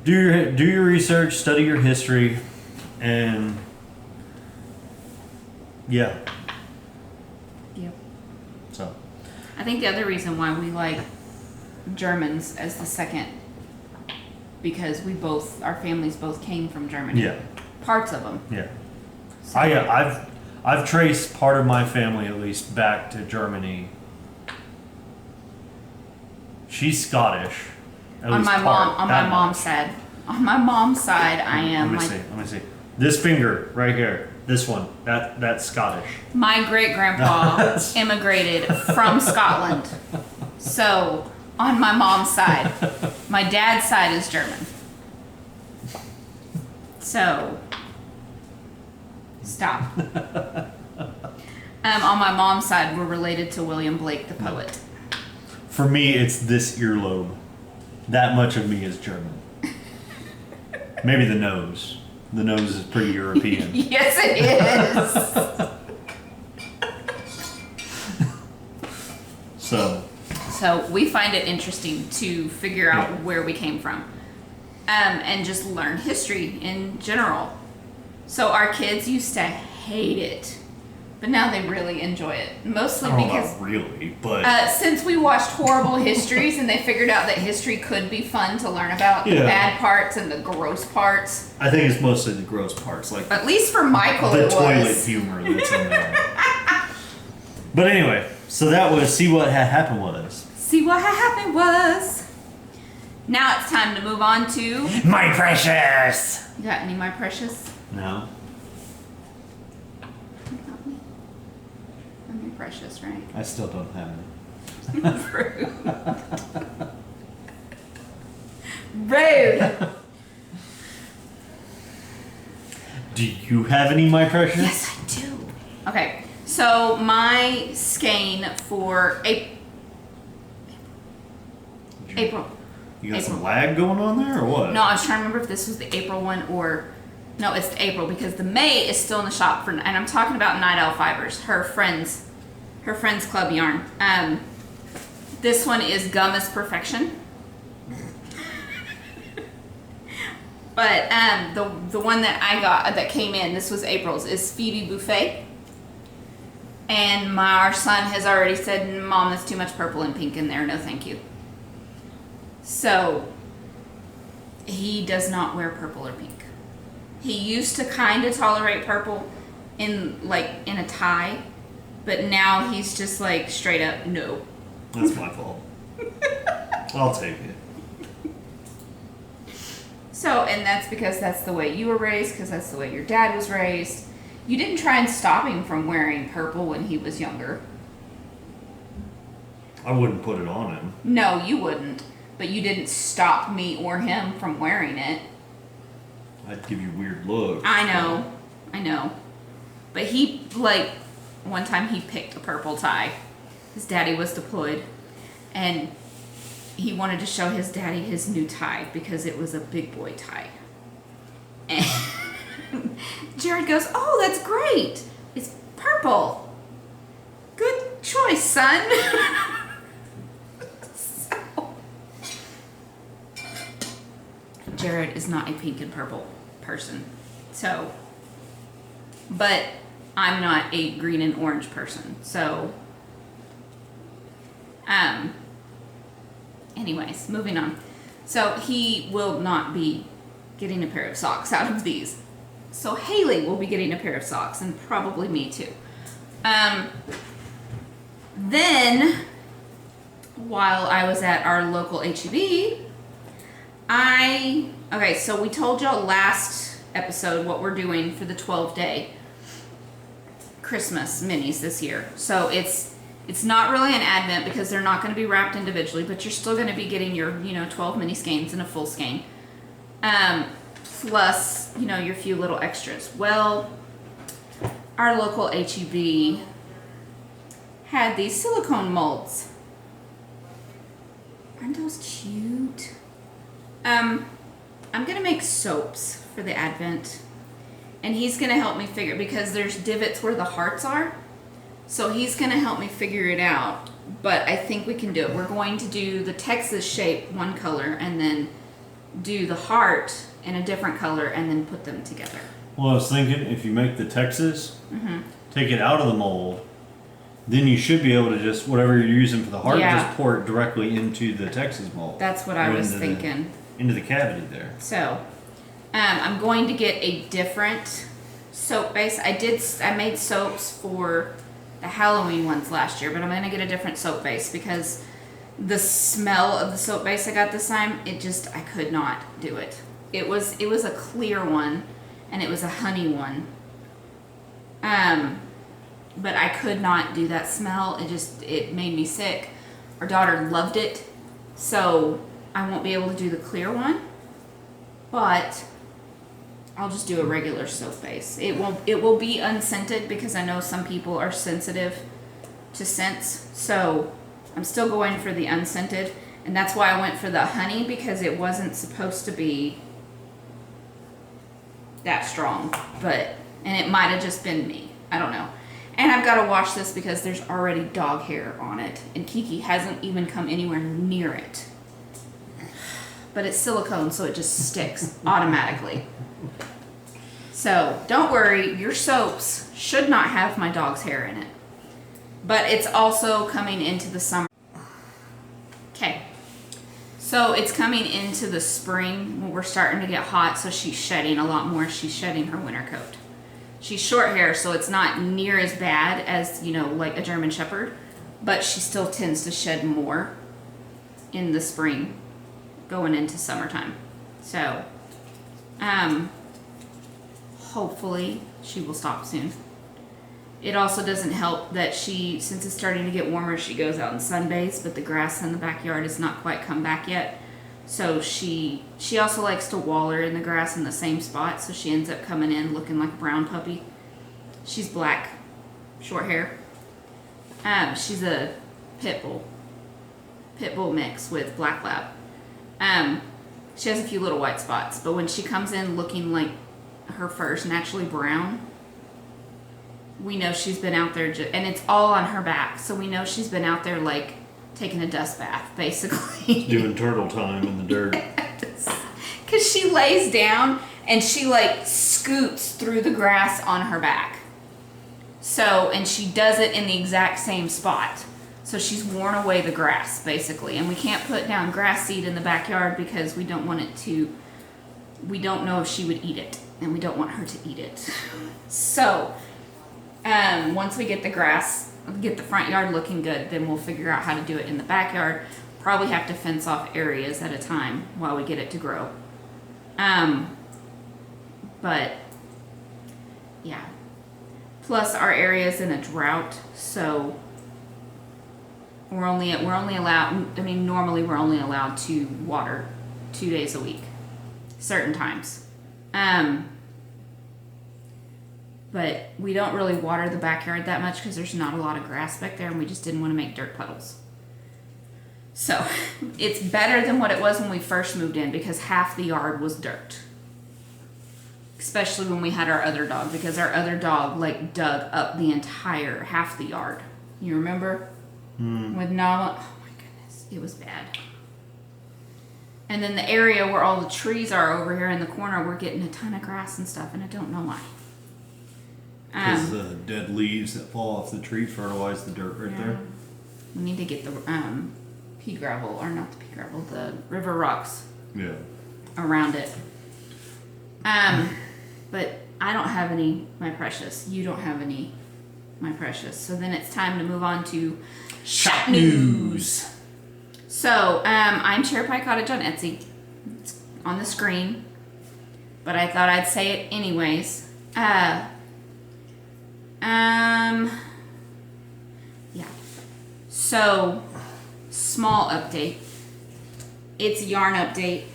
do your research, study your history, and yeah. Yep. So. I think the other reason why we like Germans as the second, because our families both came from Germany. Yeah. Parts of them. Yeah. So, I've traced part of my family at least back to Germany. She's Scottish. On my mom's side. On my mom's side, I am. Let me see. This finger right here. This one. That's Scottish. My great grandpa immigrated from Scotland. So, on my mom's side, my dad's side is German. So, stop. On my mom's side, we're related to William Blake, the poet. For me, it's this earlobe. That much of me is German. Maybe the nose. The nose is pretty European. Yes, it is. So we find it interesting to figure out where we came from, and just learn history in general. So our kids used to hate it, but now they really enjoy it. Mostly because not really, but since we watched horrible histories and they figured out that history could be fun to learn about, the bad parts and the gross parts. I think it's mostly the gross parts, like at least for Michael, the it toilet was. humor that's in there. But anyway, so that was see what had happened was. See what happened was. Now it's time to move on to My Precious. You got any My Precious? No. I'm your precious, right? I still don't have any. Rude. Do you have any My Precious? Yes, I do. Okay, so my skein for April. You got some lag going on there, or what? No, I was trying to remember if this was the April one or... No, it's the April, because the May is still in the shop, and I'm talking about Night Owl Fibers, her friend's club yarn. This one is Gumma's Perfection. But the one that I got, that came in, this was April's, is Phoebe Buffet. And our son has already said, Mom, that's too much purple and pink in there. No, thank you. So he does not wear purple or pink. He used to kind of tolerate purple in a tie, but now he's just like straight up no. That's my fault. I'll take it. So, and that's because that's the way you were raised, because that's the way your dad was raised. You didn't try and stop him from wearing purple when he was younger. I wouldn't put it on him. No, you wouldn't. But you didn't stop me or him from wearing it. I'd give you weird looks. I know. But he, one time he picked a purple tie. His daddy was deployed. And he wanted to show his daddy his new tie because it was a big boy tie. And Jared goes, oh, that's great. It's purple. Good choice, son. Jared is not a pink and purple person. So, but I'm not a green and orange person. So, anyways, moving on. So he will not be getting a pair of socks out of these. So Haley will be getting a pair of socks, and probably me too. Then, while I was at our local HEB, so we told y'all last episode what we're doing for the 12-day Christmas minis this year. So it's not really an advent because they're not going to be wrapped individually, but you're still going to be getting your 12 mini skeins and a full skein. Plus, your few little extras. Well, our local HEB had these silicone molds. Aren't those cute? I'm gonna make soaps for the advent, and he's gonna help me figure, because there's divots where the hearts are, so he's gonna help me figure it out. But I think we can do it. We're going to do the Texas shape one color, and then do the heart in a different color, and then put them together. Well, I was thinking if you make the Texas, take it out of the mold, then you should be able to just, whatever you're using for the heart, just pour it directly into the Texas mold. That's what I was thinking. Into the cavity there. So, I'm going to get a different soap base. I made soaps for the Halloween ones last year, but I'm going to get a different soap base because the smell of the soap base I got this time, I could not do it. It was a clear one, and it was a honey one. But I could not do that smell. It made me sick. Our daughter loved it, so I won't be able to do the clear one, but I'll just do a regular soap base. It will be unscented because I know some people are sensitive to scents, so I'm still going for the unscented, and that's why I went for the honey, because it wasn't supposed to be that strong, and it might have just been me. I don't know. And I've got to wash this because there's already dog hair on it, and Kiki hasn't even come anywhere near it. But it's silicone, so it just sticks automatically. So don't worry, your soaps should not have my dog's hair in it. But it's also coming into the summer. Okay, so it's coming into the spring when we're starting to get hot, so she's shedding a lot more. She's shedding her winter coat. She's short hair, so it's not near as bad as, like a German Shepherd, but she still tends to shed more in the spring going into summertime. So, hopefully she will stop soon. It also doesn't help that since it's starting to get warmer, she goes out and sunbathes, but the grass in the backyard has not quite come back yet. So she also likes to waller in the grass in the same spot, so she ends up coming in looking like a brown puppy. She's black, short hair. She's a pit bull mix with black lab. She has a few little white spots, but when she comes in looking like her fur's naturally brown, we know she's been out there, and it's all on her back, so we know she's been out there like taking a dust bath, basically. Doing turtle time in the dirt. Because she lays down and she scoots through the grass on her back. So, and she does it in the exact same spot. So she's worn away the grass, basically. And we can't put down grass seed in the backyard because we don't want it to, we don't know if she would eat it. And we don't want her to eat it. So, once we get the grass, get the front yard looking good, then we'll figure out how to do it in the backyard. Probably have to fence off areas at a time while we get it to grow. But, yeah. Plus, our area is in a drought, so we're only allowed. I mean, normally we're only allowed to water 2 days a week, certain times. But we don't really water the backyard that much because there's not a lot of grass back there, and we just didn't want to make dirt puddles. So it's better than what it was when we first moved in because half the yard was dirt. Especially when we had our other dog, because our other dog like dug up the entire half the yard. You remember? With Nala? Oh my goodness, it was bad. And then the area where all the trees are over here in the corner, we're getting a ton of grass and stuff, and I don't know why. Because the dead leaves that fall off the tree fertilize the dirt right there. We need to get the pea gravel, or not the pea gravel, the river rocks. Yeah. Around it. But I don't have any, my precious. You don't have any, my precious. So then it's time to move on to shop news. So, I'm CherryPieCottage on Etsy. It's on the screen. But I thought I'd say it anyways. Yeah. So, small update. It's a yarn update.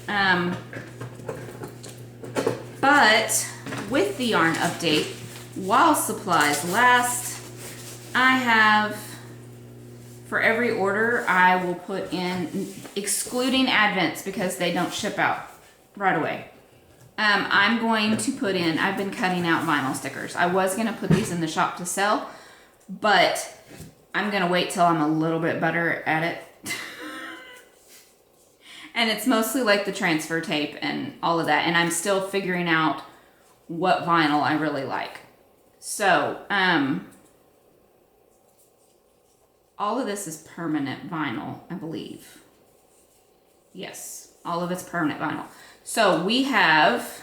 But with the yarn update, while supplies last, I have, for every order, I will put in, excluding Advents because they don't ship out right away. I'm going to put in, I've been cutting out vinyl stickers. I was going to put these in the shop to sell, but I'm going to wait till I'm a little bit better at it. And it's mostly like the transfer tape and all of that. And I'm still figuring out what vinyl I really like. So, all of this is permanent vinyl, I believe. Yes, all of it's permanent vinyl. So we have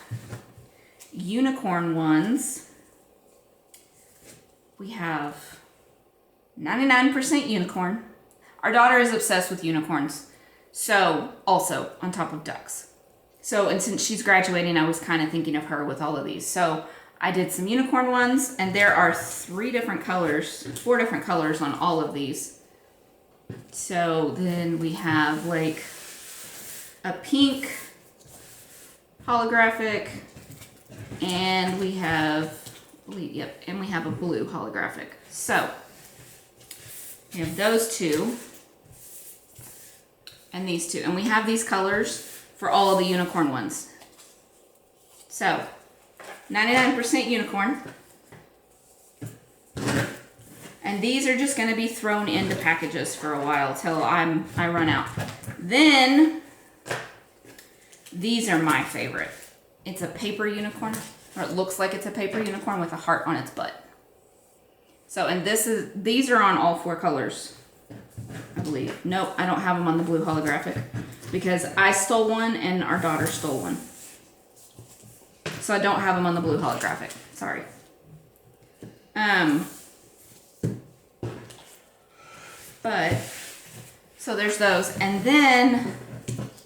unicorn ones. We have 99% unicorn. Our daughter is obsessed with unicorns. So, also, on top of ducks. So, and since she's graduating, I was kind of thinking of her with all of these. So, I did some unicorn ones, and there are 4 different colors on all of these. So, then we have, like, a pink holographic, and we have, and we have a blue holographic. So, we have those 2. And these 2. And we have these colors for all of the unicorn ones. So, 99% unicorn. And these are just going to be thrown into packages for a while till I run out. Then, these are my favorite. It's a paper unicorn. Or it looks like it's a paper unicorn with a heart on its butt. So, and these are on all 4 colors. I believe. Nope, I don't have them on the blue holographic because I stole one and our daughter stole one. So I don't have them on the blue holographic. Sorry. But, so there's those. And then,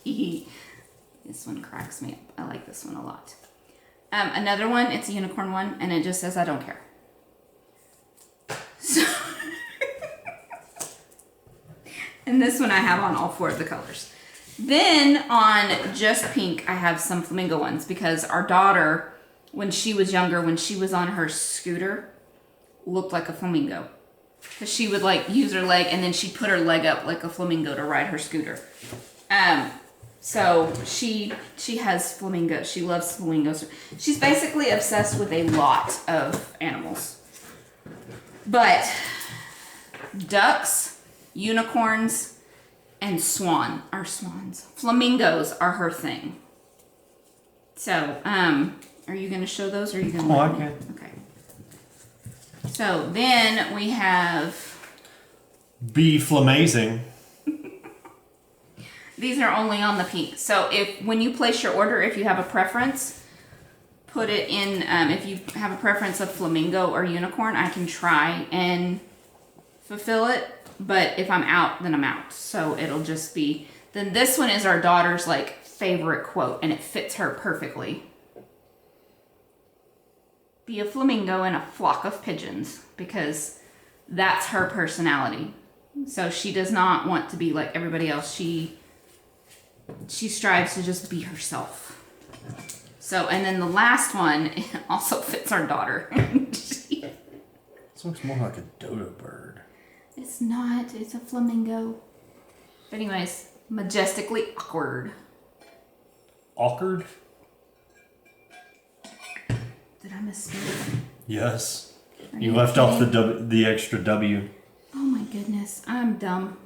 this one cracks me up. I like this one a lot. Another one, it's a unicorn one, and it just says, I don't care. So, and this one I have on all 4 of the colors. Then on just pink, I have some flamingo ones because our daughter, when she was younger, when she was on her scooter, looked like a flamingo. Because she would like use her leg and then she'd put her leg up like a flamingo to ride her scooter. So she has flamingos. She loves flamingos. She's basically obsessed with a lot of animals. But ducks, unicorns, and flamingos are her thing. So, are you going to show those or are you going to... Oh, I can. Okay. So then we have... Beef amazing. These are only on the pink. So when you place your order, if you have a preference, put it in, if you have a preference of flamingo or unicorn, I can try and fulfill it. But if I'm out, then I'm out. So it'll just be, then this one is our daughter's like favorite quote and it fits her perfectly. Be a flamingo in a flock of pigeons, because that's her personality. So she does not want to be like everybody else. She strives to just be herself. So, and then the last one also fits our daughter. This looks more like a dodo bird. It's not. It's a flamingo. But anyways, majestically awkward. Awkward? Did I misspeak? Yes. Are You left off kidding? the extra W. Oh my goodness, I'm dumb.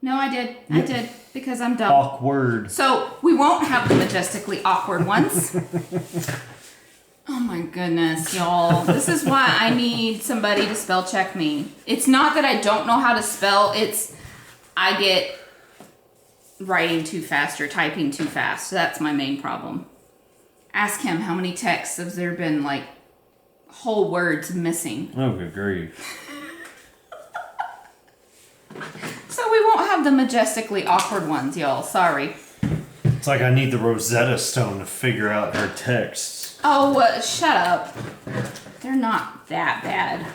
No, I did. I Yep. did, because I'm dumb. Awkward. So we won't have the majestically awkward ones. Oh my goodness, y'all. This is why I need somebody to spell check me. It's not that I don't know how to spell, it's I get writing too fast or typing too fast. So that's my main problem. Ask him how many texts have there been, like, whole words missing. Oh, good grief. So we won't have the majestically awkward ones, y'all. Sorry. It's like I need the Rosetta Stone to figure out her texts. Oh, shut up. They're not that bad.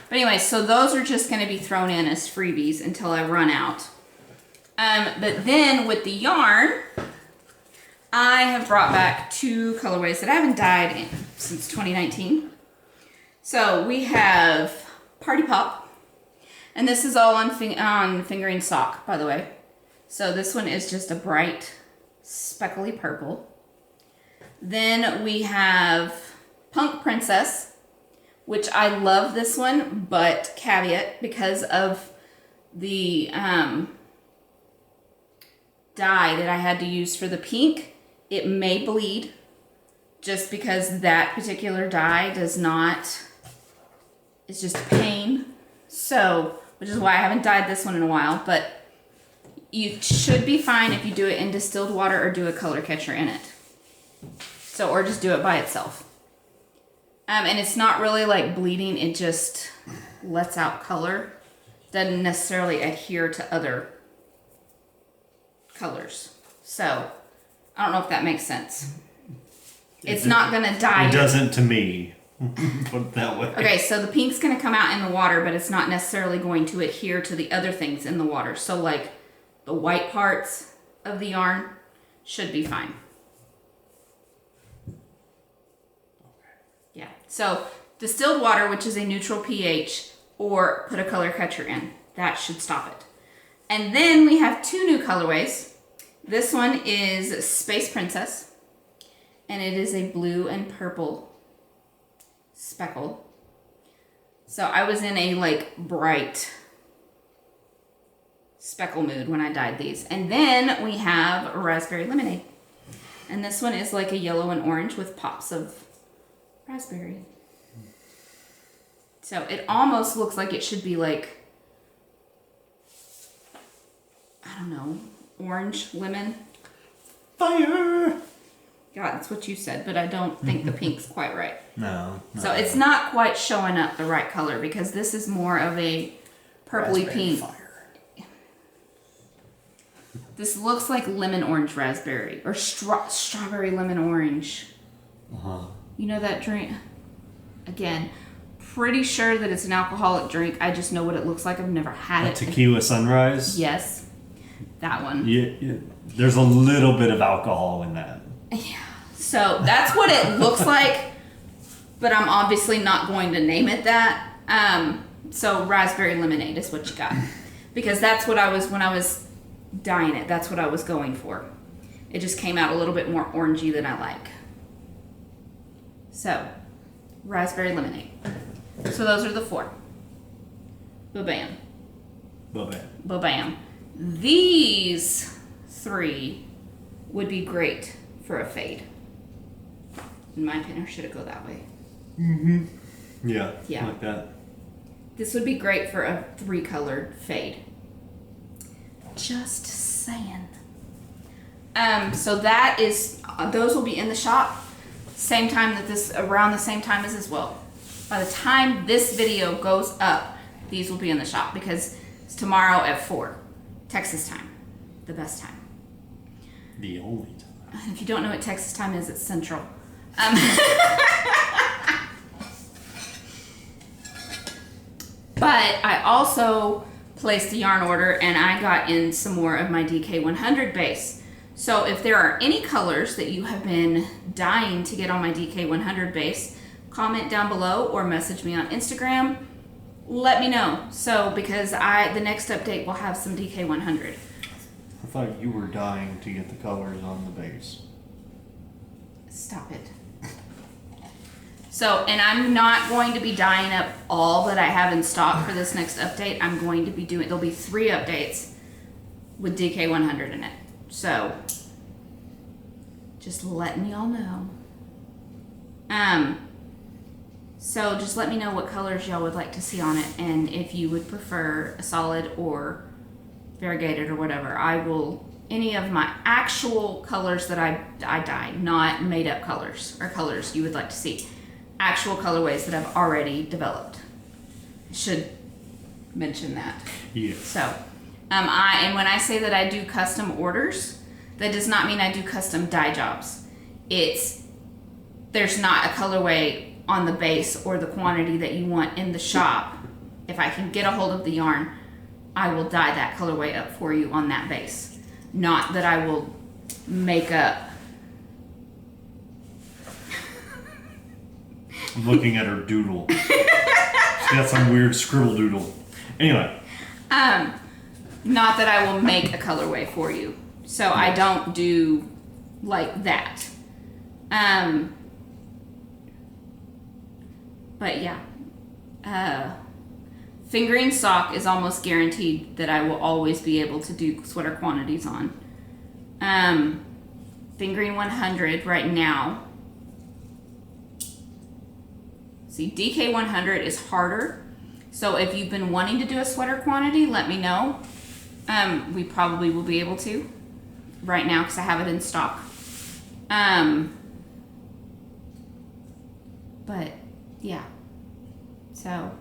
But anyway, so those are just going to be thrown in as freebies until I run out. But then with the yarn, I have brought back 2 colorways that I haven't dyed since 2019. So we have Party Pop. And this is all on fingering sock, by the way. So this one is just a bright, speckly purple. Then we have Punk Princess, which I love this one, but caveat, because of the dye that I had to use for the pink, it may bleed, just because that particular dye does not, it's just a pain. So, which is why I haven't dyed this one in a while, but you should be fine if you do it in distilled water or do a color catcher in it. So, or just do it by itself. And it's not really like bleeding, it just lets out color. Doesn't necessarily adhere to other colors. So, I don't know if that makes sense. It's not gonna dye. It doesn't to me. Put it that way. Okay, so the pink's going to come out in the water, but it's not necessarily going to adhere to the other things in the water. So, like, the white parts of the yarn should be fine. Yeah, so distilled water, which is a neutral pH, or put a color catcher in. That should stop it. And then we have 2 new colorways. This one is Space Princess, and it is a blue and purple speckle. So I was in a like bright speckle mood when I dyed these. And then we have Raspberry Lemonade. And this one is like a yellow and orange with pops of raspberry. So it almost looks like it should be like, I don't know, orange, lemon. Fire! God, that's what you said, but I don't think the pink's quite right. No. So it's not quite showing up the right color, because this is more of a purpley Raspberry pink. Fire. This looks like lemon orange raspberry, or strawberry lemon orange. Uh-huh. You know that drink? Again, pretty sure that it's an alcoholic drink. I just know what it looks like. I've never had it. Tequila Sunrise? Yes, that one. Yeah, there's a little bit of alcohol in that. Yeah. So that's what it looks like, but I'm obviously not going to name it that. So raspberry lemonade is what you got, because that's what I was, when I was dyeing it, that's what I was going for. It just came out a little bit more orangey than I like. So, raspberry lemonade. So those are the 4. Ba-bam. Bye-bye. Ba-bam. These 3 would be great for a fade. in my opinion, or should it go that way? Yeah, Yeah. like that. This would be great for a 3-colored fade. Just saying. So that is, those will be in the shop same time that this, around the same time as well. By the time this video goes up, these will be in the shop because it's tomorrow at 4 Texas time, the best time. The only time. If you don't know what Texas time is, it's Central. But I also placed a yarn order and I got in some more of my DK100 base. So if there are any colors that you have been dying to get on my DK100 base, comment down below or message me on Instagram. Let me know. So because the next update will have some DK100. I thought you were dying to get the colors on the base. Stop it. So, and I'm not going to be dyeing up all that I have in stock for this next update. I'm going to be doing, there'll be 3 updates with DK100 in it. So, just letting y'all know. So just let me know what colors y'all would like to see on it, and if you would prefer a solid or variegated or whatever. I will, any of my actual colors that I dye, not made up colors or colors you would like to see. Actual colorways that I've already developed. Should mention that. Yeah. So, and when I say that I do custom orders, that does not mean I do custom dye jobs. There's not a colorway on the base or the quantity that you want in the shop. If I can get a hold of the yarn, I will dye that colorway up for you on that base. Not that I will make up. I'm looking at her doodle. She's got some weird scribble doodle. Anyway. Not that I will make a colorway for you. So I don't do like that. But yeah. Fingering sock is almost guaranteed that I will always be able to do sweater quantities on. Fingering 100 right now. See, DK 100 is harder. So if you've been wanting to do a sweater quantity, let me know. We probably will be able to right now because I have it in stock. But yeah, so,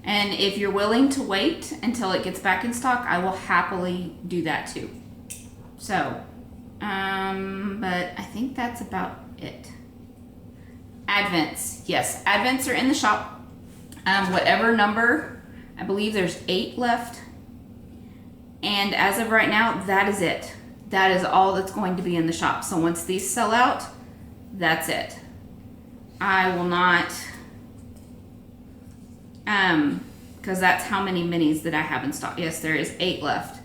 and if you're willing to wait until it gets back in stock, I will happily do that too. So, but I think that's about it. Advents, yes, Advents are in the shop. Whatever number, I believe there's 8 left. And as of right now, that is it. That is all that's going to be in the shop. So once these sell out, that's it. I will not, because that's how many minis that I have in stock. Yes, there is 8 left.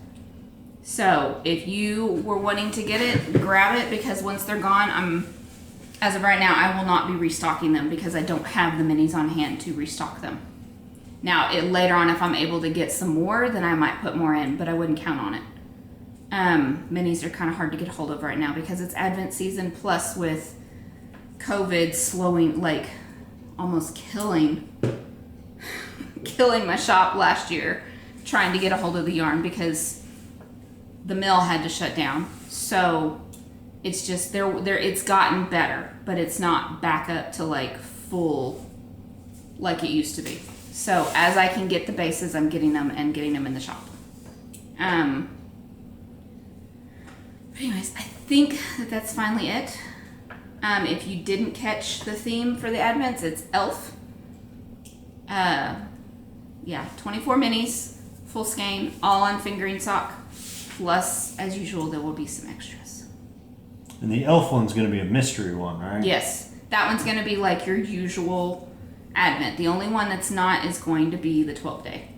So if you were wanting to get it, grab it, because once they're gone, as of right now, I will not be restocking them because I don't have the minis on hand to restock them. Now, later on, if I'm able to get some more, then I might put more in, but I wouldn't count on it. Minis are kind of hard to get a hold of right now because it's Advent season, plus with COVID slowing, like almost killing my shop last year, trying to get a hold of the yarn because the mill had to shut down. So it's just it's gotten better, but it's not back up to like full like it used to be. So as I can get the bases, I'm getting them and getting them in the shop. But anyways, I think that's finally it. If you didn't catch the theme for the Advents, it's elf. Yeah, 24 minis, full skein, all on fingering sock. Plus, as usual, there will be some extras. And the elf one's going to be a mystery one, right? Yes, that one's going to be like your usual Advent. The only one that's not is going to be the 12th day.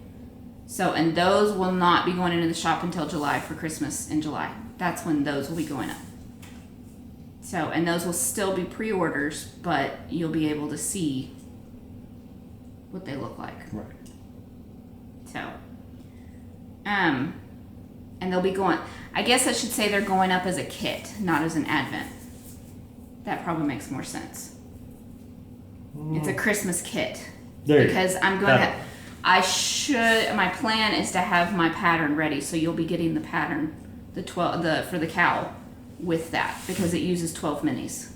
So, and those will not be going into the shop until July for Christmas in July. That's when those will be going up. So, and those will still be pre-orders, but you'll be able to see what they look like. Right. So, and they'll be going, I guess I should say they're going up as a kit, not as an Advent. that probably makes more sense. It's a Christmas kit. There you Because go. I'm going to... my plan is to have my pattern ready, so you'll be getting the pattern, for the cowl with that, because it uses 12 minis.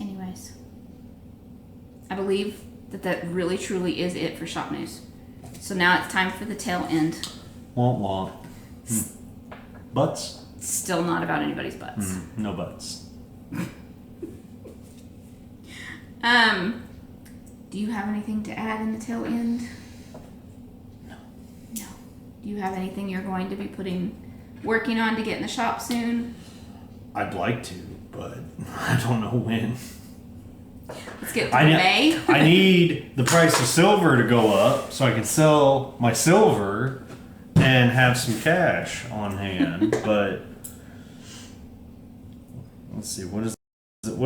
Anyways, I believe that really truly is it for shop news. So now it's time for the tail end. Womp womp. Butts? Still not about anybody's butts. No butts. Do you have anything to add in the tail end? No. No. Do you have anything you're going to be working on to get in the shop soon? I'd like to, but I don't know when. Let's get through May. I need the price of silver to go up so I can sell my silver and have some cash on hand. But let's see, what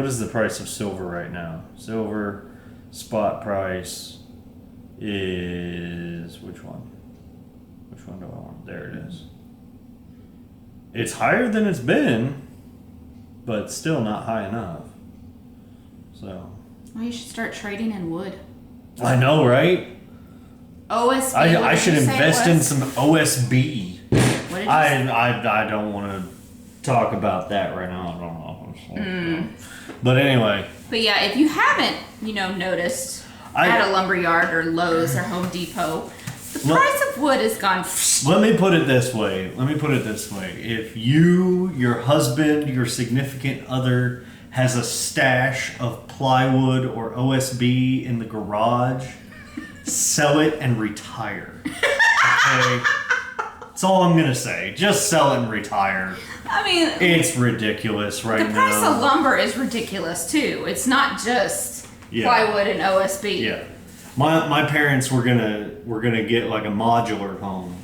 is the price of silver right now? Silver spot price is which one? Which one do I want? There it is. It's higher than it's been, but still not high enough. So. Well, you should start trading in wood. I know, right? OSB. I should invest in some OSB. What did you say? I don't want to talk about that right now. I don't know. But anyway. But yeah, if you haven't, noticed at a lumberyard or Lowe's or Home Depot, the price of wood has gone. Let me put it this way. If you, your husband, your significant other has a stash of plywood or OSB in the garage, sell it and retire. Okay? That's all I'm going to say. Just sell it and retire. I mean, it's ridiculous right now. The price of lumber is ridiculous too. It's not just plywood and OSB. Yeah. My parents were gonna get like a modular home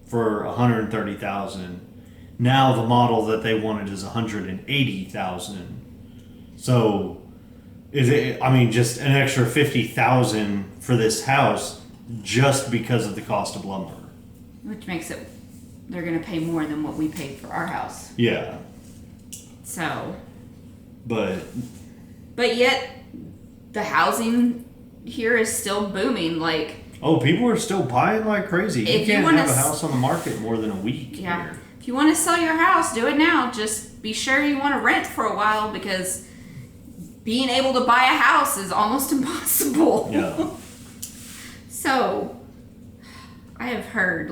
for $130,000. Now the model that they wanted is $180,000. So just an extra $50,000 for this house just because of the cost of lumber. Which makes it they're gonna pay more than what we paid for our house. Yeah. So. But yet the housing here is still booming. Like, people are still buying like crazy. You can't have a house on the market more than a week. Yeah. Here. If you want to sell your house, do it now. Just be sure you want to rent for a while because being able to buy a house is almost impossible. Yeah. So, I have heard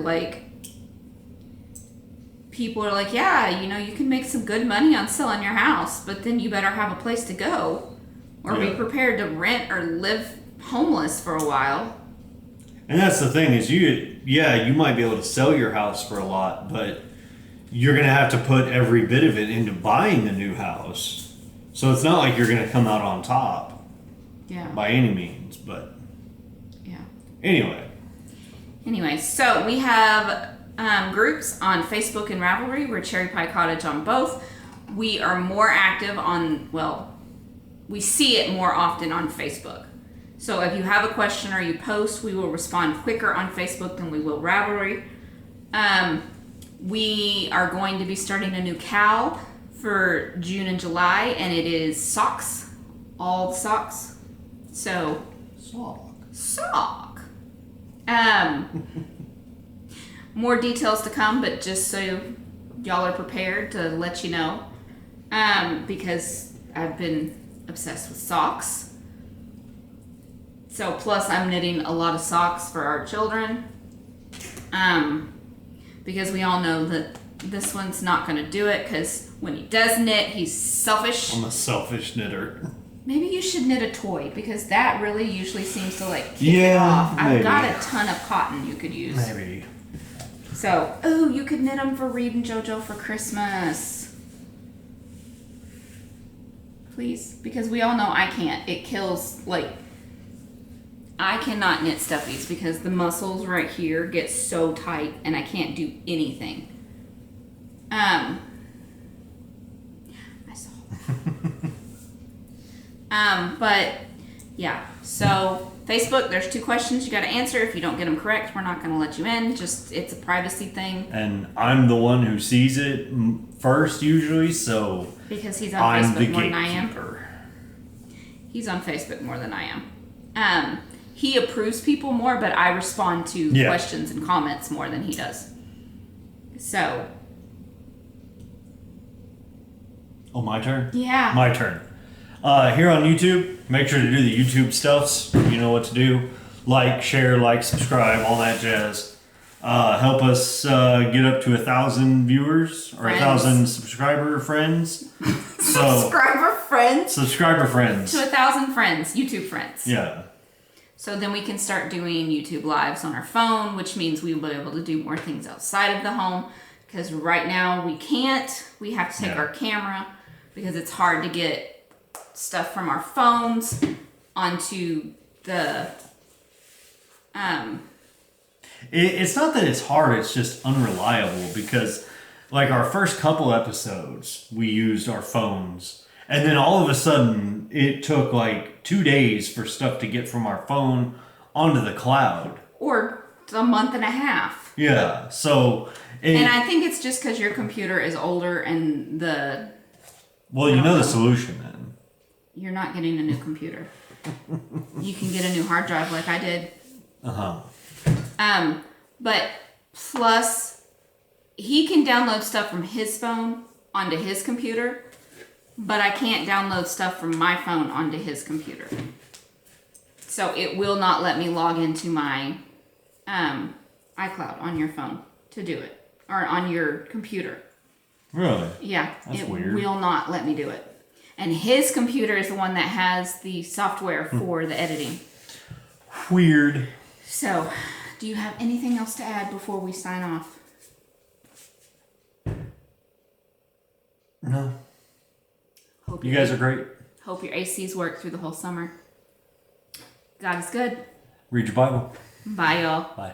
people are like, yeah, you can make some good money on selling your house, but then you better have a place to go or be prepared to rent or live homeless for a while. And that's the thing is you might be able to sell your house for a lot, but you're going to have to put every bit of it into buying the new house. So it's not like you're going to come out on top by any means, but Anyway, so we have groups on Facebook and Ravelry. We're CherryPieCottage on both. We are more active we see it more often on Facebook. So if you have a question or you post, we will respond quicker on Facebook than we will Ravelry. We are going to be starting a new cowl for June and July, and it is socks. All socks. So, sock. More details to come, but just so y'all are prepared to let you know, because I've been obsessed with socks. So plus I'm knitting a lot of socks for our children, because we all know that this one's not going to do it, because when he does knit, he's selfish. I'm a selfish knitter. Maybe you should knit a toy, because that really usually seems to kick it off. I've got a ton of cotton you could use. Maybe. So, you could knit them for Reed and JoJo for Christmas. Please, because we all know I can't. It kills, I cannot knit stuffies because the muscles right here get so tight and I can't do anything. I saw. But Yeah. So Facebook, there's 2 questions you got to answer. If you don't get them correct, we're not going to let you in. Just it's a privacy thing. And I'm the one who sees it first usually, so Because he's on I'm the Facebook more than I am. gatekeeper. He's on Facebook more than I am. He approves people more, but I respond to questions and comments more than he does. So. Oh, my turn? Yeah. My turn. Here on YouTube, make sure to do the YouTube stuffs. You know what to do. Like, share, subscribe, all that jazz. Help us get up to 1,000 viewers or 1,000 subscriber friends. Subscriber friends. To 1,000 friends, YouTube friends. Yeah. So then we can start doing YouTube lives on our phone, which means we will be able to do more things outside of the home. Because right now we can't. We have to take our camera because it's hard to get stuff from our phones onto the It's not that it's hard, it's just unreliable because like our first couple episodes we used our phones and then all of a sudden it took like 2 days for stuff to get from our phone onto the cloud. Or a month and a half. Yeah, so and I think it's just because your computer is older and the well, you know the solution then. You're not getting a new computer. You can get a new hard drive like I did. But plus, he can download stuff from his phone onto his computer, but I can't download stuff from my phone onto his computer. So it will not let me log into my iCloud on your phone to do it, or on your computer. Really? Yeah, That's it weird. will not let me do it. And his computer is the one that has the software for the editing. Weird. So, do you have anything else to add before we sign off? No. Hope You guys are great. Hope your ACs work through the whole summer. God is good. Read your Bible. Bye, y'all. Bye.